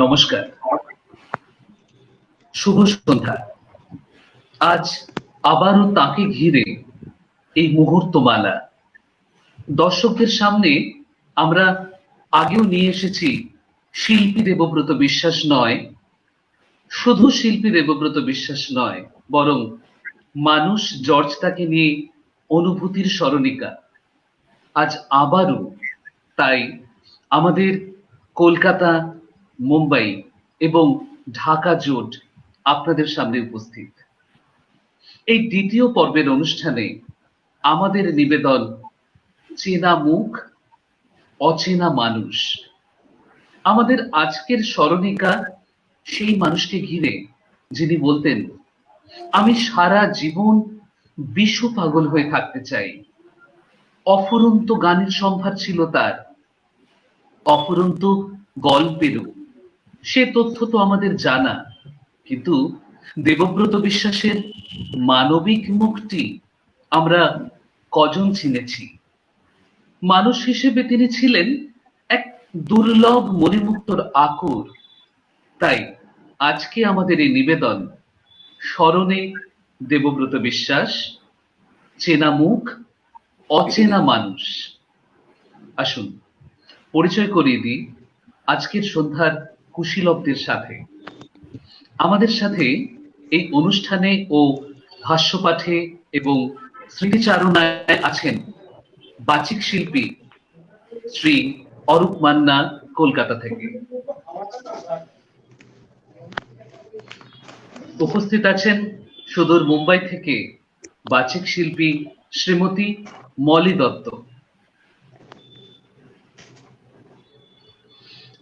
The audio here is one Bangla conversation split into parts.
নমস্কার, শুভ সন্ধ্যা। আজ আবারও তাকে ঘিরে এই মুহূর্তমালা দর্শকদের সামনে আমরা আগেও নিয়ে এসেছি। শিল্পী দেবব্রত বিশ্বাস নয়, শুধু শিল্পী দেবব্রত বিশ্বাস নয়, বরং মানুষ জর্জ তাকে নিয়ে অনুভূতির স্মরণিকা। আজ আবারও তাই আমাদের কলকাতা, মুম্বাই এবং ঢাকা জোট আপনাদের সামনে উপস্থিত। এই দ্বিতীয় পর্বের অনুষ্ঠানে আমাদের নিবেদন চেনা মুখ, অচেনা মানুষ। আমাদের আজকের স্মরণিকা সেই মানুষকে ঘিরে যিনি বলতেন, আমি সারা জীবন বিশ্ব পাগল হয়ে থাকতে চাই। অফুরন্ত গানের সম্ভার ছিল তার, অফুরন্ত গল্পেরও। সে তথ্য তো আমাদের জানা, কিন্তু দেবব্রত বিশ্বাসের মানবিক মুখটি আমরা কজন চিনেছি? মানুষ হিসেবে তিনি ছিলেন এক দুর্লভ মণিমুক্তর আকর। তাই আজকে আমাদের এই নিবেদন স্মরণে দেবব্রত বিশ্বাস, চেনা মুখ, অচেনা মানুষ। আসুন পরিচয় করিয়ে দিই আজকের সন্ধ্যার কুশীলবদের সাথে। আমাদের সাথে এই অনুষ্ঠানে ও ভাষ্যপাঠে এবং স্মৃতিচারণায় আছেন বাচিক শিল্পী শ্রী অরূপ মান্না, কলকাতা থেকে। উপস্থিত আছেন সুদূর মুম্বাই থেকে বাচিক শিল্পী শ্রীমতী মলি দত্ত।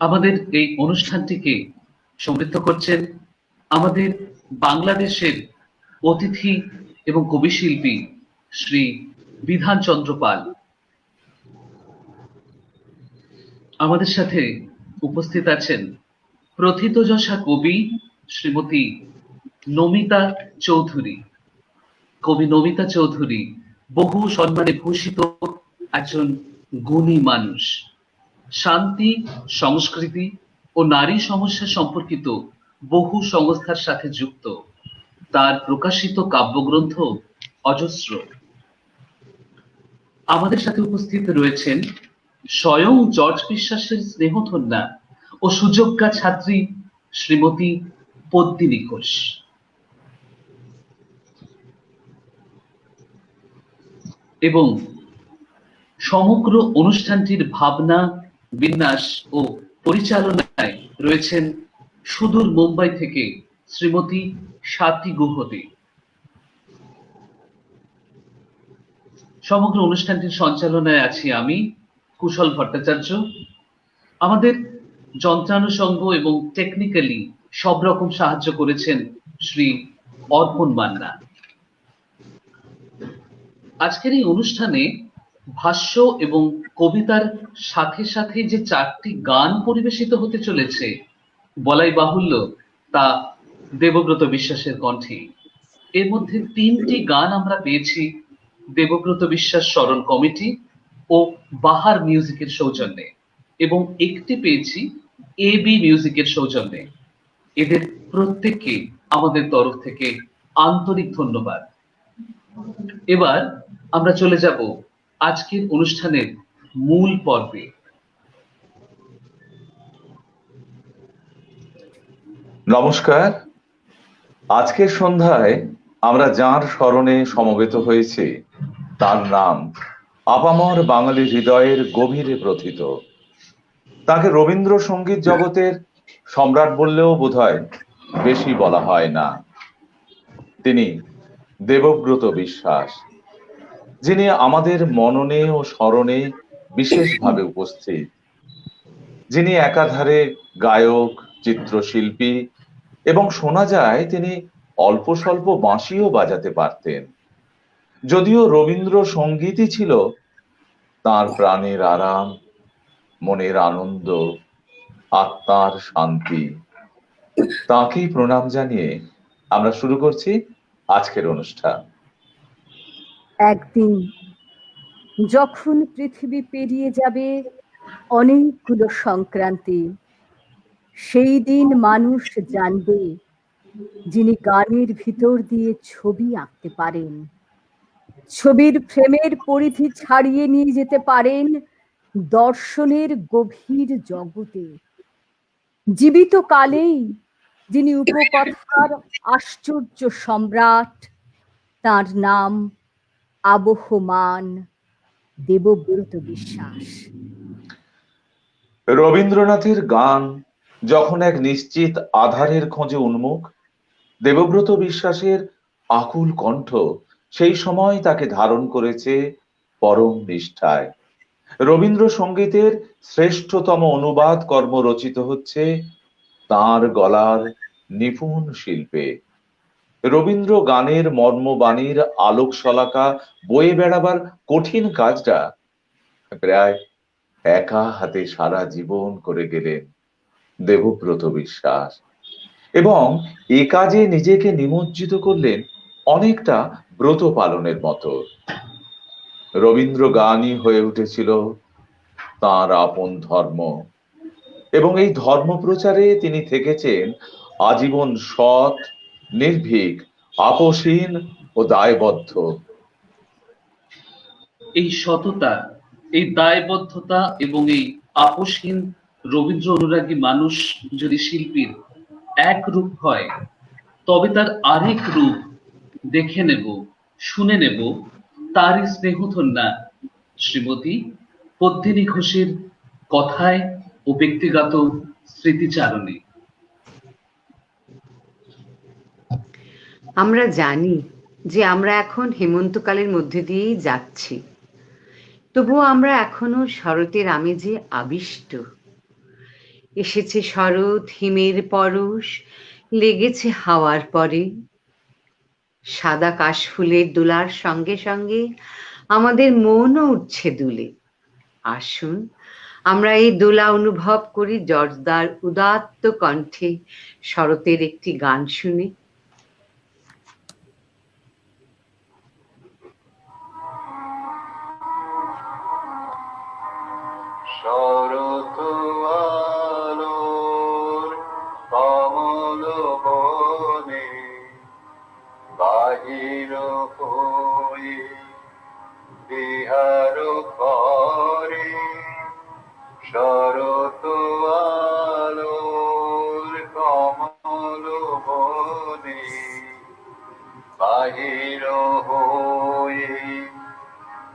আমাদের এই অনুষ্ঠানটিকে সমৃদ্ধ করছেন আমাদের বাংলাদেশের অতিথি এবং কবি শিল্পী শ্রী বিধান চন্দ্র পাল। আমাদের সাথে উপস্থিত আছেন প্রথিতযশা কবি শ্রীমতী নমিতা চৌধুরী। কবি নমিতা চৌধুরী বহু সম্মানে ভূষিত একজন গুণী মানুষ। শান্তি, সংস্কৃতি ও নারী সমস্যা সম্পর্কিত বহু সংস্থার সাথে যুক্ত। তার প্রকাশিত কাব্যগ্রন্থ অজস্র। আমাদের সাথে উপস্থিত রয়েছেন স্বয়ং জর্জ বিশ্বাসের স্নেহধন্যা ও সুযোগ্যা ছাত্রী শ্রীমতী পদ্মিনী ঘোষ। এবং সমগ্র অনুষ্ঠানটির ভাবনা, বিন্যাস ও পরিচালনায় রয়েছেন সুদূর মুম্বাই থেকে শ্রীমতী স্বাতী গুহতে। সমগ্র অনুষ্ঠানটির সঞ্চালনায় আছি আমি, কুশল ভট্টাচার্য। আমাদের যন্ত্রানুষঙ্গ এবং টেকনিক্যালি সব রকম সাহায্য করেছেন শ্রী অর্পণ মান্না। আজকের এই অনুষ্ঠানে ভাষ্য এবং কবিতার সাথে সাথে যে 4টি গান পরিবেশিত হতে চলেছে, বলাই বাহুল্য তা দেবব্রত বিশ্বাসের কণ্ঠে। এর মধ্যে 3টি গান আমরা পেয়েছি দেবব্রত বিশ্বাস স্মরণ কমিটি ও বাহার মিউজিকের সৌজন্যে, এবং একটি পেয়েছি এবি মিউজিকের সৌজন্যে। এদের প্রত্যেককে আমাদের তরফ থেকে আন্তরিক ধন্যবাদ। এবার আমরা চলে যাব আজকের অনুষ্ঠানের মূল পর্বে। নমস্কার। আজকের সন্ধ্যায় আমরা যার স্মরণে সমবেত হয়েছি তার নাম আপামর বাঙালি হৃদয়ের গভীরে প্রথিত। তাকে রবীন্দ্রসঙ্গীত জগতের সম্রাট বললেও বোধহয় বেশি বলা হয় না। তিনি দেবব্রত বিশ্বাস, যিনি আমাদের মননে ও স্মরণে বিশেষভাবে উপস্থিত, যিনি একাধারে গায়ক, চিত্রশিল্পী এবং শোনা যায় তিনি অল্প স্বল্প বাঁশিও বাজাতে পারতেন। যদিও রবীন্দ্রসঙ্গীতই ছিল তার প্রাণের আরাম, মনের আনন্দ, আত্মার শান্তি। তাঁকেই প্রণাম জানিয়ে আমরা শুরু করছি আজকের অনুষ্ঠান। একদিন যখন পৃথিবী পেরিয়ে যাবে অনেকগুলো সংক্রান্তি, সেই দিন মানুষ জানবে যিনি গানের ভিতর দিয়ে ছবি আঁকতে পারেন, ছবির ফ্রেমের পরিধি ছাড়িয়ে নিয়ে যেতে পারেন দর্শনের গভীর জগতে। জীবিত কালেই যিনি উপকথার আশ্চর্য সম্রাট, তার নাম আবহমান দেবব্রত বিশ্বাস। রবীন্দ্রনাথের গান যখন এক নিশ্চিত আধারের খোঁজে উন্মুখ, দেবব্রত বিশ্বাসের আকুল কণ্ঠ সেই সময় তাকে ধারণ করেছে পরম নিষ্ঠায়। রবীন্দ্রসঙ্গীতের শ্রেষ্ঠতম অনুবাদ কর্ম রচিত হচ্ছে তাঁর গলার নিপুণ শিল্পে। রবীন্দ্র গানের মর্মবাণীর আলোক শলাকা বয়ে বেড়াবার কঠিন কাজটা প্রায় একা হাতে সারা জীবন করে গেলেন দেবব্রত বিশ্বাস, এবং এ কাজে নিজেকে নিমজ্জিত করলেন অনেকটা ব্রত পালনের মতো। রবীন্দ্র গানই হয়ে উঠেছিল তাঁর আপন ধর্ম, এবং এই ধর্ম প্রচারে তিনি থেকেছেন আজীবন সৎ, নির্ভীক, আপোষহীন ও দায়বদ্ধ। এই সততা, এই দায়বদ্ধতা এবং এই আপোষহীন রবীন্দ্র অনুরাগী মানুষ যদি শিল্পীর এক রূপ হয়, তবে তার আরেক রূপ দেখে নেব, শুনে নেব তারই স্নেহধন্যা শ্রীমতী পদ্মিনী ঘোষের কথায় ও ব্যক্তিগত স্মৃতিচারণে। আমরা জানি যে আমরা এখন হেমন্তকালের মধ্যে দিয়েই যাচ্ছি, তবুও আমরা এখনো শরতের আমেজে আবিষ্ট। এসেছে শরৎ, হিমের পরশ লেগেছে হাওয়ার পরে। সাদা কাশফুলের দোলার সঙ্গে সঙ্গে আমাদের মনও উঠছে দুলে। আসুন আমরা এই দোলা অনুভব করি জর্দার উদাত্ত কণ্ঠে শরতের একটি গান শুনে। শরৎ আলোর কমল বনে বাহির হয়ে বিহার করে, শরৎ আলোর কমল বনে বাহির হয়ে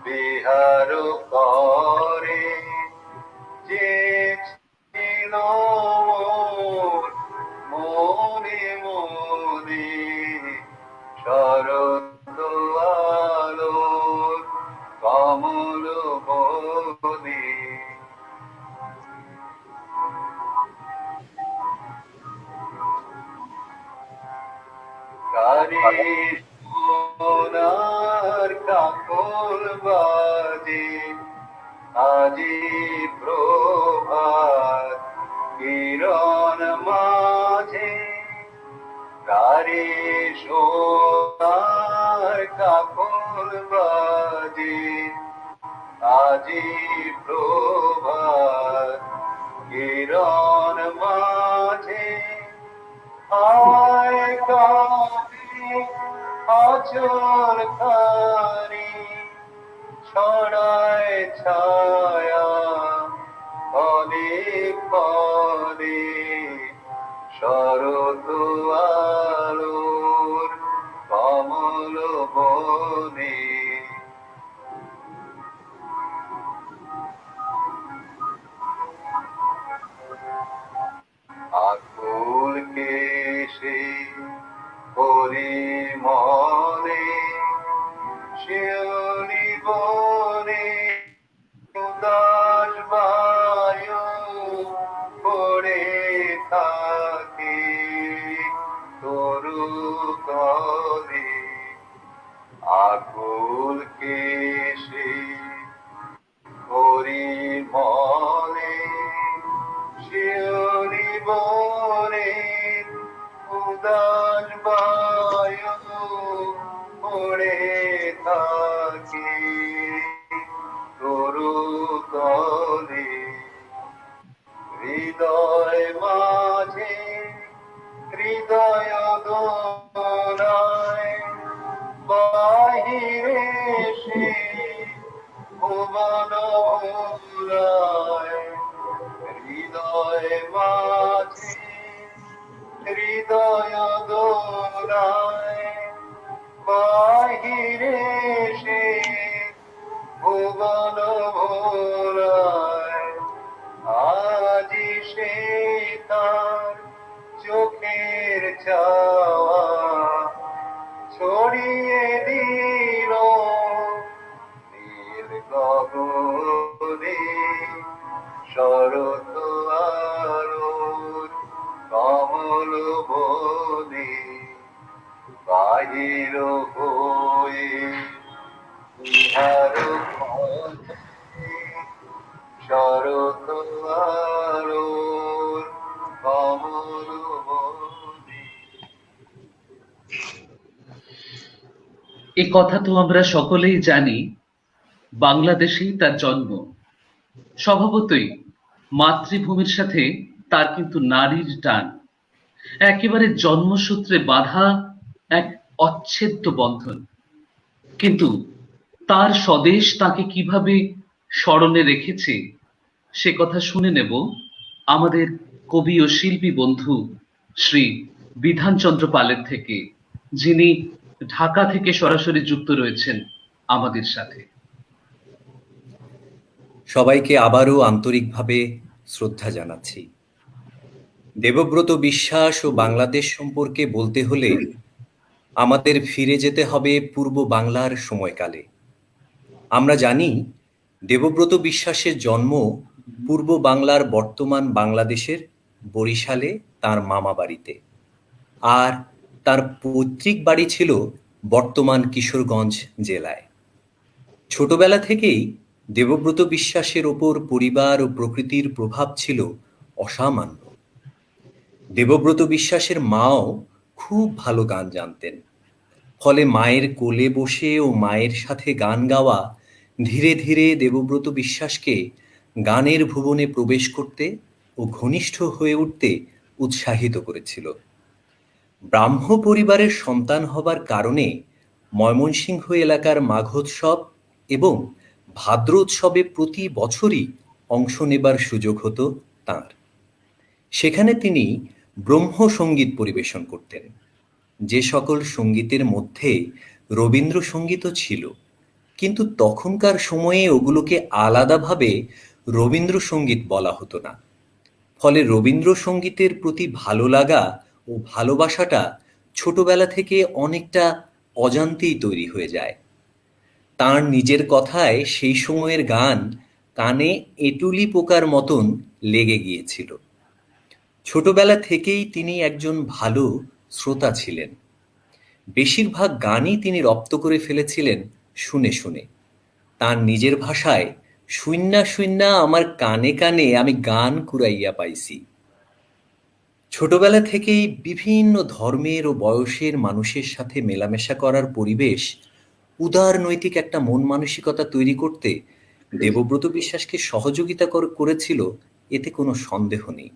বিহার করে, যে ছিল মনে মনে শরৎ আলোর কমল বনে। কারে সোনার কাকল বাজে আজি প্রভাত কিরণ মাঝে, কারে সোনার কাকল বাজে আজি প্রভাত কিরণ মাঝে। হায় কাবে আচল খানি ছড়ায় ছায়া অনেক পরে, শরৎ আলোর কমল বনে। আকুল কেশে পরিমলে শিউলি বনে উদাস বায়ু পড়ে থাকে তরু তলে। আকুল কেশে পরিমলে শিউলি বনে উদাস বায়ু পড়ে থাকে তরু তলে। হৃদয় মা হৃদয় দোলায় বাহিরে সে ভুবন ভোলায় হৃদয় মাঝে হৃদয় দোলায় বাহিরে সে ভুবন ভোলায় আজি সে তার চোখের চাওয়া ছড়িয়ে দিল নীল গগনে শরৎ আলোর কমল বনে বাহির হয়ে ইহার পথে শরৎ আলোর কমল বনে। এ কথা তো আমরা সকলেই জানি, বাংলাদেশেই তার জন্ম। স্বভাবতই মাতৃভূমির সাথে তার কিন্তু নারীর টান, একেবারে জন্মসূত্রে বাঁধা এক অচ্ছেদ্য বন্ধন। কিন্তু তার স্বদেশ তাকে কিভাবে স্মরণে রেখেছে সে কথা শুনে নেব আমাদের কবি ও শিল্পী বন্ধু শ্রী বিধানচন্দ্র পালের থেকে, যিনি ঢাকা থেকে সরাসরি যুক্ত রয়েছেন আমাদের সাথে। সবাইকে আবারও আন্তরিকভাবে শ্রদ্ধা জানাচ্ছি। দেবব্রত বিশ্বাস ও বাংলাদেশ সম্পর্কে বলতে হলে আমাদের ফিরে যেতে হবে পূর্ব বাংলার সময়কালে। আমরা জানি দেবব্রত বিশ্বাসের জন্ম পূর্ব বাংলার বর্তমান বাংলাদেশের বরিশালে তার মামা বাড়িতে, আর তার পৈতৃক বাড়ি ছিল বর্তমান কিশোরগঞ্জ জেলায়। ছোটবেলা থেকেই দেবব্রত বিশ্বাসের ওপর পরিবার ও প্রকৃতির প্রভাব ছিল অসামান্য। দেবব্রত বিশ্বাসের মাও খুব ভালো গান জানতেন, ফলে মায়ের কোলে বসে ও মায়ের সাথে গান গাওয়া ধীরে ধীরে দেবব্রত বিশ্বাসকে গানের ভুবনে প্রবেশ করতে ও ঘনিষ্ঠ হয়ে উঠতে উৎসাহিত করেছিল। ব্রাহ্ম পরিবারের সন্তান হবার কারণে ময়মনসিংহ এলাকার মাঘোৎসব এবং ভাদ্র উৎসবে প্রতি বছরই অংশ নেবার সুযোগ হতো তাঁর। সেখানে তিনি ব্রহ্মসঙ্গীত পরিবেশন করতেন, যে সকল সঙ্গীতের মধ্যে রবীন্দ্রসঙ্গীতও ছিল, কিন্তু তখনকার সময়ে ওগুলোকে আলাদাভাবে রবীন্দ্রসঙ্গীত বলা হতো না। ফলে রবীন্দ্রসঙ্গীতের প্রতি ভালো লাগা ও ভালোবাসাটা ছোটবেলা থেকে অনেকটা অজান্তেই তৈরি হয়ে যায়। তাঁর নিজের কথায় সেই সময়ের গান কানে এঁটুলি পোকার মতন লেগে গিয়েছিল। ছোটবেলা থেকেই তিনি একজন ভালো শ্রোতা ছিলেন। বেশিরভাগ গানই তিনি রপ্ত করে ফেলেছিলেন শুনে শুনে। তাঁর নিজের ভাষায়, শুইন্না শুইন্না আমার কানে কানে আমি গান কুড়াইয়া পাইছি। ছোটবেলা থেকেই বিভিন্ন ধর্মের ও বয়সের মানুষের সাথে মেলামেশা করার পরিবেশ উদার নৈতিক একটা মন মানসিকতা তৈরি করতে দেবব্রত বিশ্বাসকে সহযোগিতা করেছিল, এতে কোনো সন্দেহ নেই।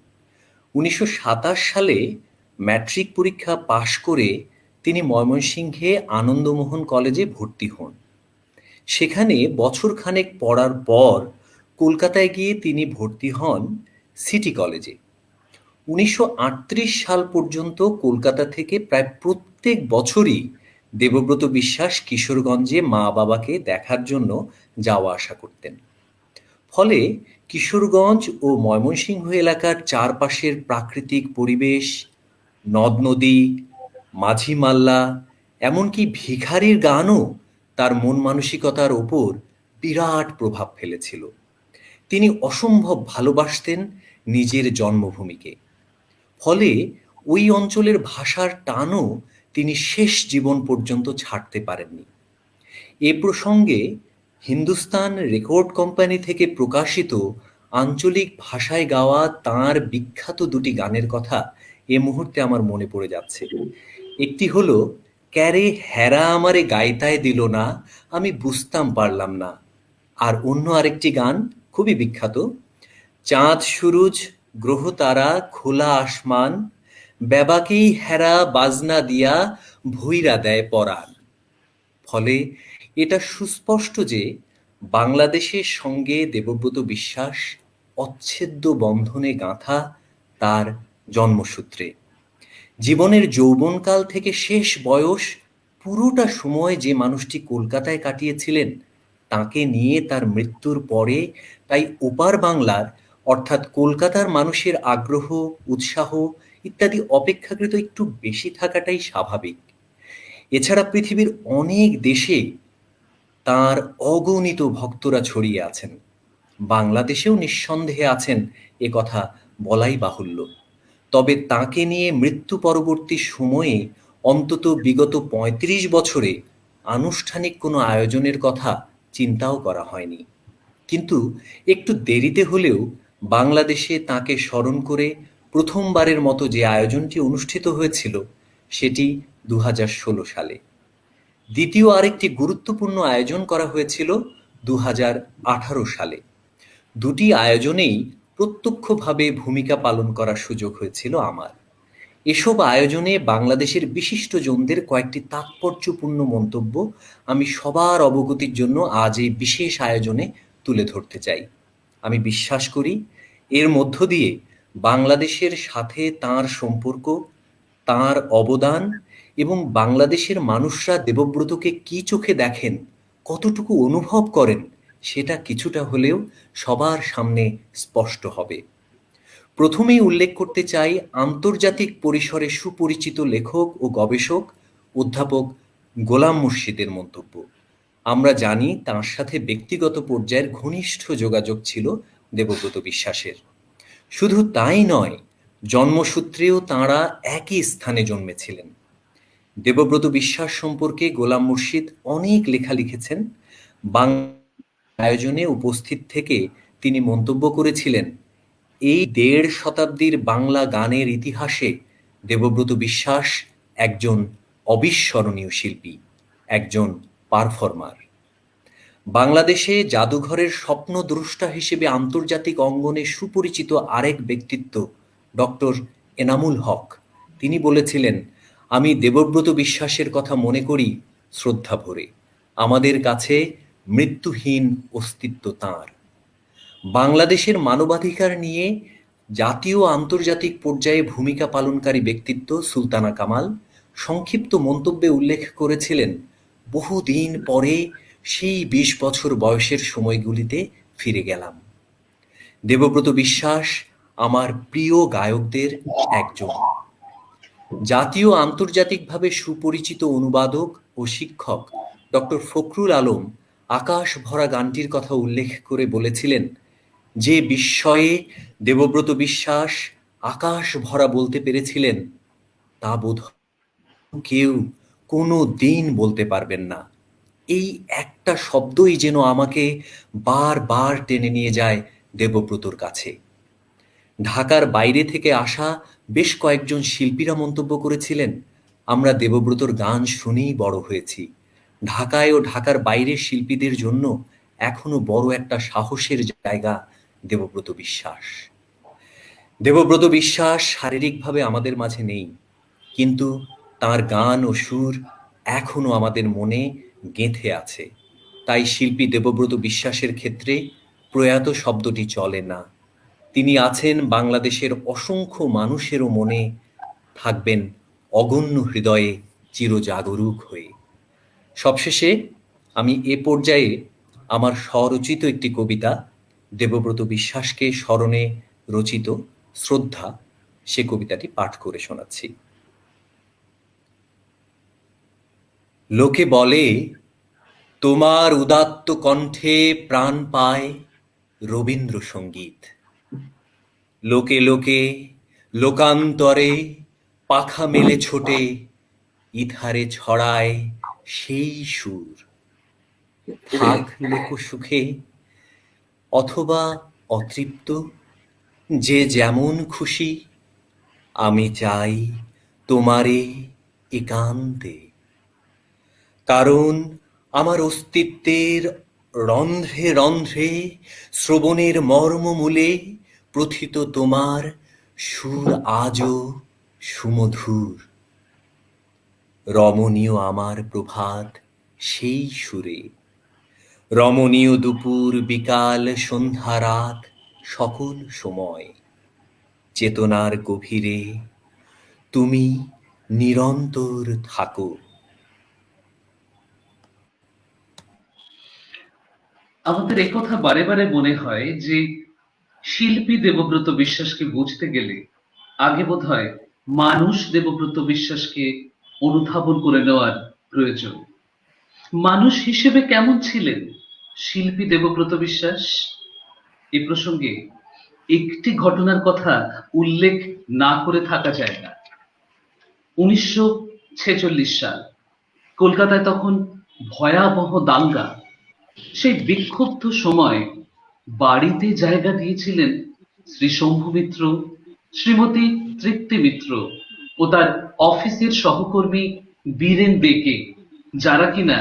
1927 সালে ম্যাট্রিক পরীক্ষা পাশ করে তিনি ময়মনসিংহে আনন্দমোহন কলেজে ভর্তি হন। সেখানে বছরখানেক পড়ার পর কলকাতায় গিয়ে তিনি ভর্তি হন সিটি কলেজে। 1938 সাল পর্যন্ত কলকাতা থেকে প্রায় প্রত্যেক বছরই দেবব্রত বিশ্বাস কিশোরগঞ্জে মা বাবাকে দেখার জন্য যাওয়া আসা করতেন। ফলে কিশোরগঞ্জ ও ময়মনসিংহ এলাকার চারপাশের প্রাকৃতিক পরিবেশ, নদ নদী, মাঝি মাল্লা, এমনকি ভিখারির গানও তার মন মানসিকতার ওপর বিরাট প্রভাব ফেলেছিল। তিনি অসম্ভব ভালোবাসতেন নিজের জন্মভূমিকে। ফলে ওই অঞ্চলের ভাষার টানও তিনি শেষ জীবন পর্যন্ত ছাড়তে পারেননি। এ প্রসঙ্গে হিন্দুস্তান রেকর্ড কোম্পানি থেকে প্রকাশিত আঞ্চলিক ভাষায় গাওয়া তাঁর বিখ্যাত দুটি গানের কথা এ মুহূর্তে আমার মনে পড়ে যাচ্ছে। একটি হলো ক্যারে হেরা আমারে গাইতায় দিল না, আমি বুঝতাম পারলাম না। আর অন্য আরেকটি গান খুবই বিখ্যাত, চাঁদ সুরুজ গ্রহ তারা খোলা আসমান, বেবাকেই হেরা বাজনা দিয়া ভৈরা দেয় পরাণ। ফলে এটা সুস্পষ্ট যে বাংলাদেশের সঙ্গে দেবব্রত বিশ্বাস অচ্ছেদ্য বন্ধনে গাঁথা তার জন্মসূত্রে। জীবনের যৌবনকাল থেকে শেষ বয়স পুরোটা সময় যে মানুষটি কলকাতায় কাটিয়েছিলেন, তাকে নিয়ে তার মৃত্যুর পরে তাই ওপার বাংলার অর্থাৎ কলকাতার মানুষের আগ্রহ, উৎসাহ ইত্যাদি অপেক্ষাকৃত একটু বেশি থাকাটাই স্বাভাবিক। এছাড়া পৃথিবীর অনেক দেশে তার অগণিত ভক্তরা ছড়িয়ে আছেন। বাংলাদেশেও নিঃসন্দেহে আছেন, এ কথা বলাই বাহুল্য। তবে তাকে নিয়ে মৃত্যু পরবর্তী সময়ে অন্তত বিগত ৩৫ বছরে আনুষ্ঠানিক কোনো আয়োজনের কথা চিন্তাও করা হয়নি। কিন্তু একটু দেরিতে হলেও বাংলাদেশে তাকে স্মরণ করে প্রথমবারের মতো যে আয়োজনটি অনুষ্ঠিত হয়েছিল সেটি ২০১৬ সালে। দ্বিতীয় আরেকটি গুরুত্বপূর্ণ আয়োজন করা হয়েছিল ২০১৮ সালে। দুটি আয়োজনেই প্রত্যক্ষভাবে ভূমিকা পালন করার সুযোগ হয়েছিল আমার। এসব আয়োজনে বাংলাদেশের বিশিষ্ট জনদের কয়েকটি তাৎপর্যপূর্ণ মন্তব্য আমি সবার অবগতির জন্য আজ এই বিশেষ আয়োজনে তুলে ধরতে চাই। আমি বিশ্বাস করি এর মধ্য দিয়ে বাংলাদেশের সাথে তাঁর সম্পর্ক, তাঁর অবদান এবং বাংলাদেশের মানুষরা দেবব্রতকে কি চোখে দেখেন, কতটুকু অনুভব করেন, সেটা কিছুটা হলেও সবার সামনে স্পষ্ট হবে। প্রথমেই উল্লেখ করতে চাই আন্তর্জাতিক পরিসরে সুপরিচিত লেখক ও গবেষক অধ্যাপক গোলাম মুর্শিদের মন্তব্য। আমরা জানি তাঁর সাথে ব্যক্তিগত পর্যায়ের ঘনিষ্ঠ যোগাযোগ ছিল দেবব্রত বিশ্বাসের। শুধু তাই নয়, জন্মসূত্রেও তাঁরা একই স্থানে জন্মেছিলেন। দেবব্রত বিশ্বাস সম্পর্কে গোলাম মুর্শিদ অনেক লেখা লিখেছেন। বাংলা আয়োজনে উপস্থিত থেকে তিনি মন্তব্য করেছিলেন, এই ১.৫ শতাব্দীর বাংলা গানের ইতিহাসে দেবব্রত বিশ্বাস একজন অবিস্মরণীয় শিল্পী, একজন পারফর্মার। বাংলাদেশে জাদুঘরের স্বপ্নদ্রষ্টা হিসেবে আন্তর্জাতিক অঙ্গনে সুপরিচিত আরেক ব্যক্তিত্ব ডক্টর এনামুল হক। তিনি বলেছিলেন, আমি দেবব্রত বিশ্বাসের কথা মনে করি শ্রদ্ধা ভরে। আমাদের কাছে মৃত্যুহীন অস্তিত্ব তাঁর। বাংলাদেশের মানবাধিকার নিয়ে জাতীয় আন্তর্জাতিক পর্যায়ে ভূমিকা পালনকারী ব্যক্তিত্ব সুলতানা কামাল সংক্ষিপ্ত মন্তব্যে উল্লেখ করেছিলেন, বহুদিন পরে সেই ২০ বছর বয়সের সময়গুলিতে ফিরে গেলাম। দেবব্রত বিশ্বাস আমার প্রিয় গায়কদের একজন। জাতীয় আন্তর্জাতিকভাবে সুপরিচিত অনুবাদক ও শিক্ষক ডক্টর ফখরুল আলম আকাশ ভরা গানটির কথা উল্লেখ করে বলেছিলেন, যে বিস্ময়ে দেবব্রত বিশ্বাস আকাশ ভরা বলতে পেরেছিলেন তা বোধহয় কেউ কোনো দিন বলতে পারবেন না। এই একটা শব্দই যেন আমাকে বারবার টেনে নিয়ে যায় দেবব্রতর কাছে। ঢাকার বাইরে থেকে আসা বেশ কয়েকজন শিল্পীরা মন্তব্য করেছিলেন, আমরা দেবব্রতর গান শুনেই বড় হয়েছি। ঢাকায় ও ঢাকার বাইরের শিল্পীদের জন্য এখনো বড় একটা সাহসের জায়গা দেবব্রত বিশ্বাস। দেবব্রত বিশ্বাস শারীরিকভাবে আমাদের মাঝে নেই, কিন্তু তার গান ও সুর এখনো আমাদের মনে গেঁথে আছে। তাই শিল্পী দেবব্রত বিশ্বাসের ক্ষেত্রে প্রয়াত শব্দটি চলে না। তিনি আছেন বাংলাদেশের অসংখ্য মানুষেরও মনে, থাকবেন অগণ্য হৃদয়ে চিরজাগরুক হয়ে। সবশেষে আমি এ পর্যায়ে আমার স্বরচিত একটি কবিতা, দেবব্রত বিশ্বাসকে স্মরণে রচিত শ্রদ্ধা, সে কবিতাটি পাঠ করে শোনাচ্ছি। লোকে বলে তোমার উদাত্ত কণ্ঠে প্রাণ পায় রবীন্দ্রসঙ্গীত। লোকে লোকে লোকান্তরে পাখা মেলে ছোটে, ইথারে ছড়ায় সেই সুর। থাক লোকসুখে অথবা অতৃপ্ত, যে যেমন খুশি, আমি চাই তোমারে একান্তে। কারণ আমার অস্তিত্বের রন্ধ্রে রন্ধ্রে শ্রবণের মর্মমূলে প্রথিত তোমার সুর আজও সুমধুর, রমণীয় আমার প্রভাত সেই সুরে, রমণীয় দুপুর বিকাল সন্ধ্যা রাত সকল সময়, চেতনার গভীরে তুমি নিরন্তর থাকো। আমাদের একথা বারে বারে মনে হয় যে শিল্পী দেবব্রত বিশ্বাসকে বুঝতে গেলে আগে বোধহয় মানুষ দেবব্রত বিশ্বাসকে অনুধাবন করে নেওয়ার প্রয়োজন। মানুষ হিসেবে কেমন ছিলেন শিল্পী দেবব্রত বিশ্বাস? এ প্রসঙ্গে একটি ঘটনার কথা উল্লেখ না করে থাকা যায় না। 1946 সাল, কলকাতায় তখন ভয়াবহ দাঙ্গা। সেই বিক্ষুব্ধ সময় বাড়িতে জায়গা দিয়েছিলেন শ্রী শম্ভু মিত্র, শ্রীমতী তৃপ্তি মিত্র ও তার অফিসের সহকর্মী বীরেন বেকে, যারা কিনা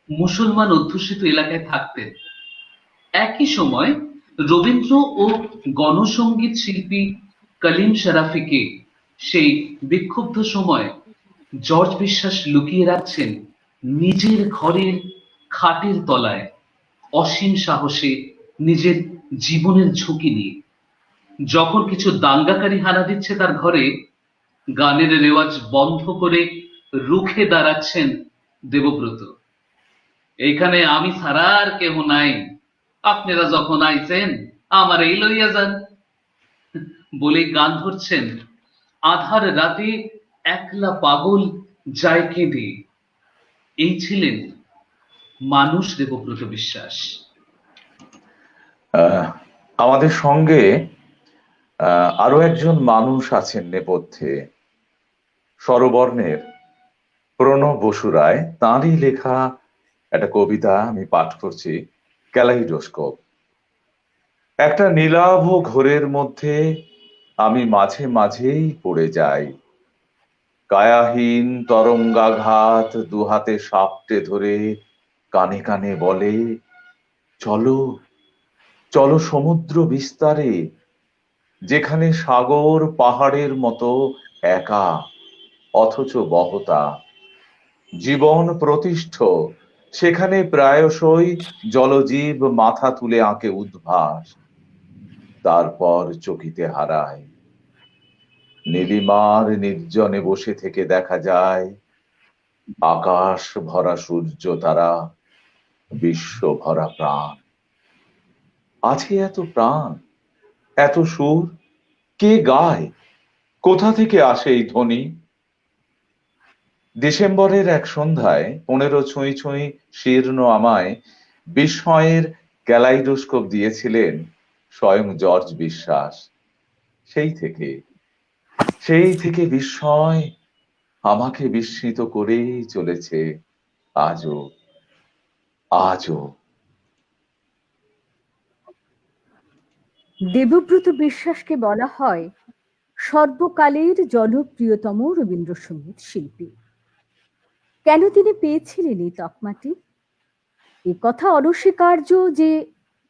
মুসলমান অধ্যুষিত এলাকায় থাকতেন। একই সময় রবীন্দ্র ও গণসঙ্গীত শিল্পী কলিম শরাফিকে সেই বিক্ষুব্ধ সময় জর্জ বিশ্বাস লুকিয়ে রাখছেন নিজের ঘরের খাটের তলায়, অসীম সাহসে নিজের জীবনের ঝুঁকি নিয়ে। যখন কিছু দাঙ্গাকারী হানা দিচ্ছে তার ঘরে, গানের রেওয়াজ বন্ধ করে রুখে দাঁড়াচ্ছেন দেবব্রত। এইখানে আমি ছাড়া আর কেহ নাই, আপনারা যখন আইছেন আমার এই লইয়া যান বলে গান ধরছেন। আধার রাতে একলা পাগল যায় কেঁদে। এই ছিলেন মানুষ দেবব্রত বিশ্বাস। আমাদের সঙ্গে আরো একজন মানুষ আছেন নেপথ্যে, স্বরবর্ণের প্রণব বসু রায়। তাঁরই লেখা একটা কবিতা আমি পাঠ করছি, ক্যালাইডোস্কোপ। একটা নীলাভ ঘোরের মধ্যে আমি মাঝে মাঝেই পড়ে যাই, কায়াহীন তরঙ্গাঘাত দুহাতে সাপটে ধরে কানে কানে বলে, চলো চলো সমুদ্র বিস্তারে, যেখানে সাগর পাহাড়ের মতো একা অথচ বহতা, জীবন প্রতিষ্ঠ সেখানে প্রায়শই জলজীব মাথা তুলে আঁকে উদ্ভাস, তারপর চকিতে হারায়। নীলিমার নির্জনে বসে থেকে দেখা যায় আকাশ ভরা সূর্য তারা, বিশ্ব ভরা প্রাণ। আছে এত প্রাণ, এত সুর, কে গায়, কোথা থেকে আসে এই ধ্বনি? ডিসেম্বরের এক সন্ধ্যায় 15 ছুঁই ছুঁই শীর্ণ আমায় বিস্ময়ের ক্যালাইডোস্কোপ দিয়েছিলেন স্বয়ং জর্জ বিশ্বাস। সেই থেকে বিস্ময় আমাকে বিস্মিত করেই চলেছে আজও আজও। দেবব্রত বিশ্বাসকে বলা হয় সর্বকালের জনপ্রিয়তম রবীন্দ্রসঙ্গীত শিল্পী। কেন তিনি পেয়েছিলেন এই তকমাটি? এ কথা অনস্বীকার্য যে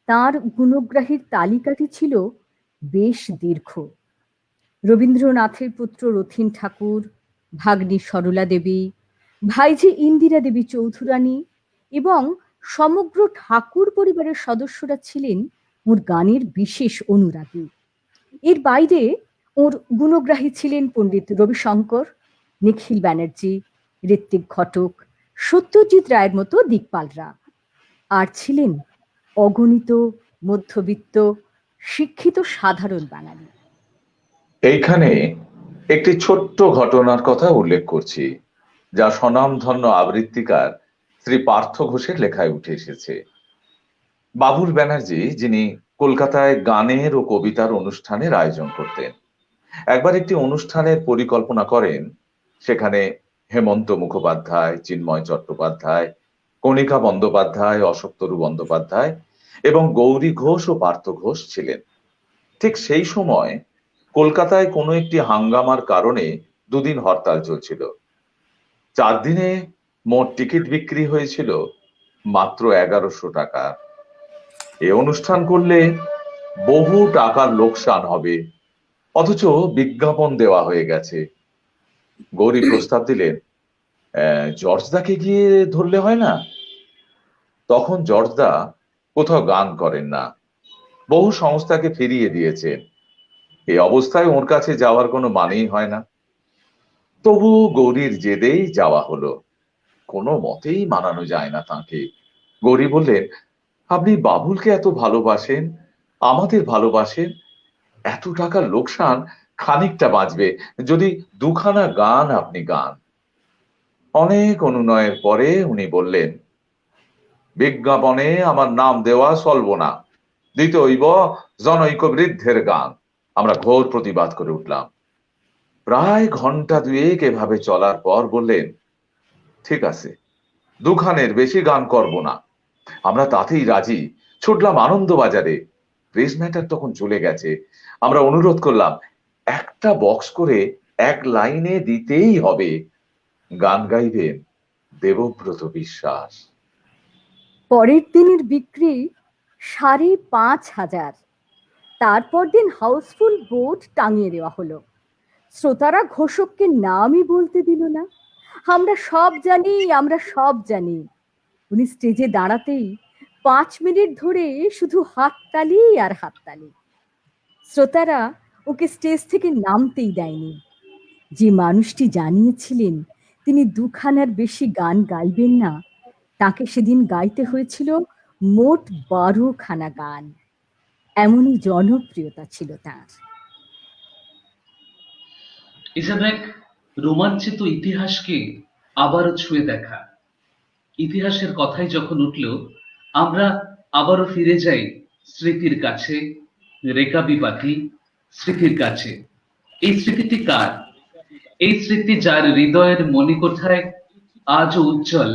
তার গুণগ্রাহীর তালিকাটি ছিল বেশ দীর্ঘ। রবীন্দ্রনাথের পুত্র রথীন ঠাকুর, ভাগ্নী সরলা দেবী, ভাইঝি ইন্দিরা দেবী চৌধুরানী এবং সমগ্র ঠাকুর পরিবারের সদস্যরা ছিলেন ওর গানের বিশেষ অনুরাগী। এর বাইরে ওর গুণগ্রাহী ছিলেন পণ্ডিত রবিশঙ্কর, নিখিল ব্যানার্জি, ঋত্বিক ঘটক, সত্যজিৎ রায়ের মতো দিকপালরা। আর ছিলেন অগণিত মধ্যবিত্ত শিক্ষিত সাধারণ বাঙালি। এইখানে একটি ছোট্ট ঘটনার কথা উল্লেখ করছি, যা স্বনামধন্য আবৃত্তিকার শ্রী পার্থ ঘোষের লেখায় উঠে এসেছে। বাবুল ব্যানার্জি, যিনি কলকাতায় গানের ও কবিতার অনুষ্ঠানের আয়োজন করতেন, একবার একটি অনুষ্ঠানের পরিকল্পনা করেন। সেখানে হেমন্ত মুখোপাধ্যায়, চিন্ময় চট্টোপাধ্যায়, কণিকা বন্দ্যোপাধ্যায়, অশোকতরু বন্দ্যোপাধ্যায় এবং গৌরী ঘোষ ও পার্থ ঘোষ ছিলেন। ঠিক সেই সময় কলকাতায় কোনো একটি হাঙ্গামার কারণে দুদিন হরতাল চলছিল। 4 দিনে মোট টিকিট বিক্রি হয়েছিল মাত্র 1100 টাকা। এ অনুষ্ঠান করলে বহু টাকার লোকসান হবে, অথচ বিজ্ঞাপন দেওয়া হয়ে গেছে। গৌরী প্রস্তাব দিলেন, জর্জদাকে গিয়ে ধরলে হয় না? তখন জর্জদা কোথাও গান করেন না, বহু সংস্থাকে ফিরিয়ে দিয়েছেন। এই অবস্থায় ওর কাছে যাওয়ার কোনো মানেই হয় না। তবু গৌরীর জেদেই যাওয়া হলো। কোনো মতেই মানানো যায় না তাকে। গৌরী বললেন, আপনি বাবুলকে এত ভালোবাসেন, আমাদের ভালোবাসেন, এত টাকার লোকসান খানিকটা বাঁচবে যদি দুখানা গান আপনি গান। অনেক অনুনয়ের পরে উনি বললেন, বিজ্ঞাপনে আমার নাম দেওয়া চলব না, দিতে হইব জনৈক বৃদ্ধের গান। আমরা ঘোর প্রতিবাদ করে উঠলাম। প্রায় ঘন্টা দুয়েক এভাবে চলার পর বললেন, ঠিক আছে, দুখানের বেশি গান করব না। আমরা তাতেই রাজি। ছুটলাম আনন্দবাজারে। প্রেস ম্যাটার তখন চলে গেছে। আমরা অনুরোধ করলাম, একটা বক্স করে এক লাইনে দিতেই হবে। গান গাইবেন দেবব্রত বিশ্বাস। পরের দিনের বিক্রি 5,500। তারপর দিন হাউসফুল বোর্ড টাঙিয়ে দেওয়া হলো। শ্রোতারা ঘোষককে নামই বলতে দিল না। আমরা সব জানি, আমরা সব জানি। উনি স্টেজে দাঁড়াতেই 5 মিনিট ধরে শুধু হাততালি আর হাততালি। শ্রোতারা ওকে স্টেজ থেকে নামতেই দেয়নি। যে মানুষটি জানিয়েছিলেন তিনি দুখানার বেশি গান গাইবেন না, তাকে সেদিন গাইতে হয়েছিল মোট 12 খানা গান। এমনই জনপ্রিয়তা ছিল তার। এসব এক রোমাঞ্চিত ইতিহাসকে আবারও ছুঁয়ে দেখা। ইতিহাসের কথাই যখন উঠল, আমরা আবারও ফিরে যাই স্মৃতির কাছে, রেকাবি পাখি স্মৃতির কাছে। এই স্মৃতিটি কার? এই স্মৃতি যার হৃদয়ের মণিকোঠায় আজও উজ্জ্বল।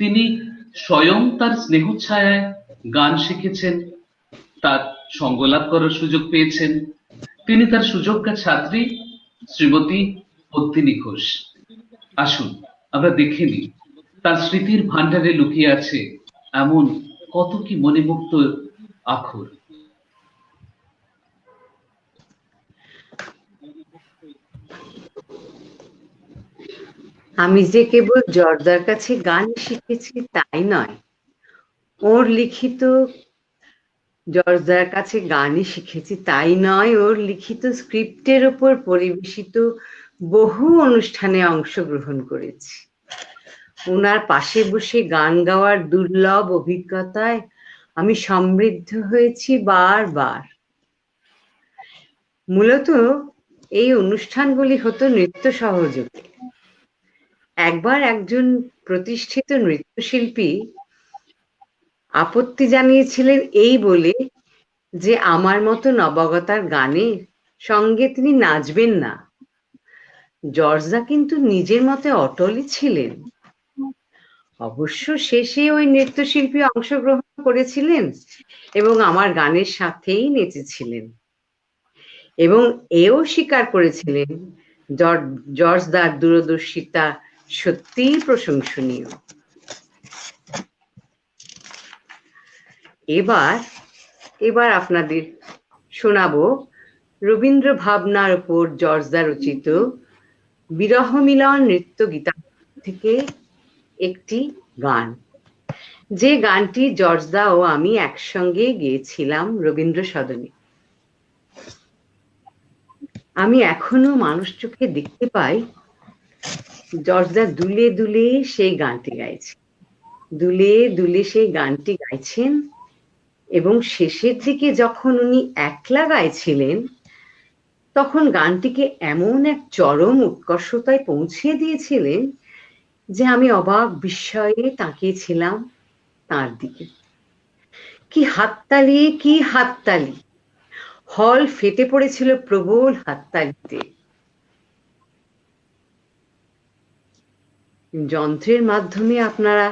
তিনি স্বয়ং তার স্নেহছায়ায় গান শিখেছেন, তার সঙ্গলাভ করার সুযোগ পেয়েছেন। তিনি তার সুযোগ্যা ছাত্রী শ্রীমতী পদ্মিনী ঘোষ। আসুন আমরা দেখে নিই তার স্মৃতির ভান্ডারে লুকিয়ে আছে এমন কত কি মণিমুক্ত আখর। আমি যে কেবল জর্দার কাছে গান শিখেছি তাই নয়, ওর লিখিত জর্দার কাছে গানই শিখেছি তাই নয়, ওর লিখিত স্ক্রিপ্টের ওপর পরিবেশিত বহু অনুষ্ঠানে অংশগ্রহণ করেছি। ওনার পাশে বসে গান গাওয়ার দুর্লভ অভিজ্ঞতায় আমি সমৃদ্ধ হয়েছি বারবার। মূলত এই অনুষ্ঠানগুলি হতো নৃত্য সহযোগে। একবার একজন প্রতিষ্ঠিত নৃত্যশিল্পী আপত্তি জানিয়েছিলেন এই বলে যে আমার মতো নবাগতার গানের সঙ্গে তিনি নাচবেন না। জর্জদা কিন্তু নিজের মতে অটলই ছিলেন। অবশ্য শেষে ওই নৃত্যশিল্পী অংশগ্রহণ করেছিলেন এবং আমার গানের সাথেই নেচেছিলেন, এবং এও স্বীকার করেছিলেন জর্জদার দূরদর্শিতা সত্যিই প্রশংসনীয়। এবার আপনাদের শোনাবো রবীন্দ্র ভাবনার উপর জর্জদা রচিত বিরহ মিলন নৃত্য গীতা থেকে একটি গান, যে গানটি জর্জদা ও আমি একসঙ্গে গেয়েছিলাম রবীন্দ্র সদনে। আমি এখনো মানুষ চোখে দেখতে পাই জর্জদা দুলে দুলে সেই গানটি গাইছে, দুলে দুলে সেই গানটি গাইছেন, এবং শেষের দিকে যখন উনি একলা গাইছিলেন তখন গানটিকে এমন এক চরম উৎকর্ষতায় পৌঁছে দিয়েছিলেন যে আমি অবাক বিস্ময়ে তাকিয়েছিলাম তার দিকে। কি হাততালি, কি হাততালি! হল ফেটে পড়েছিল প্রবল হাততালিতে। যন্ত্রের মাধ্যমে আপনারা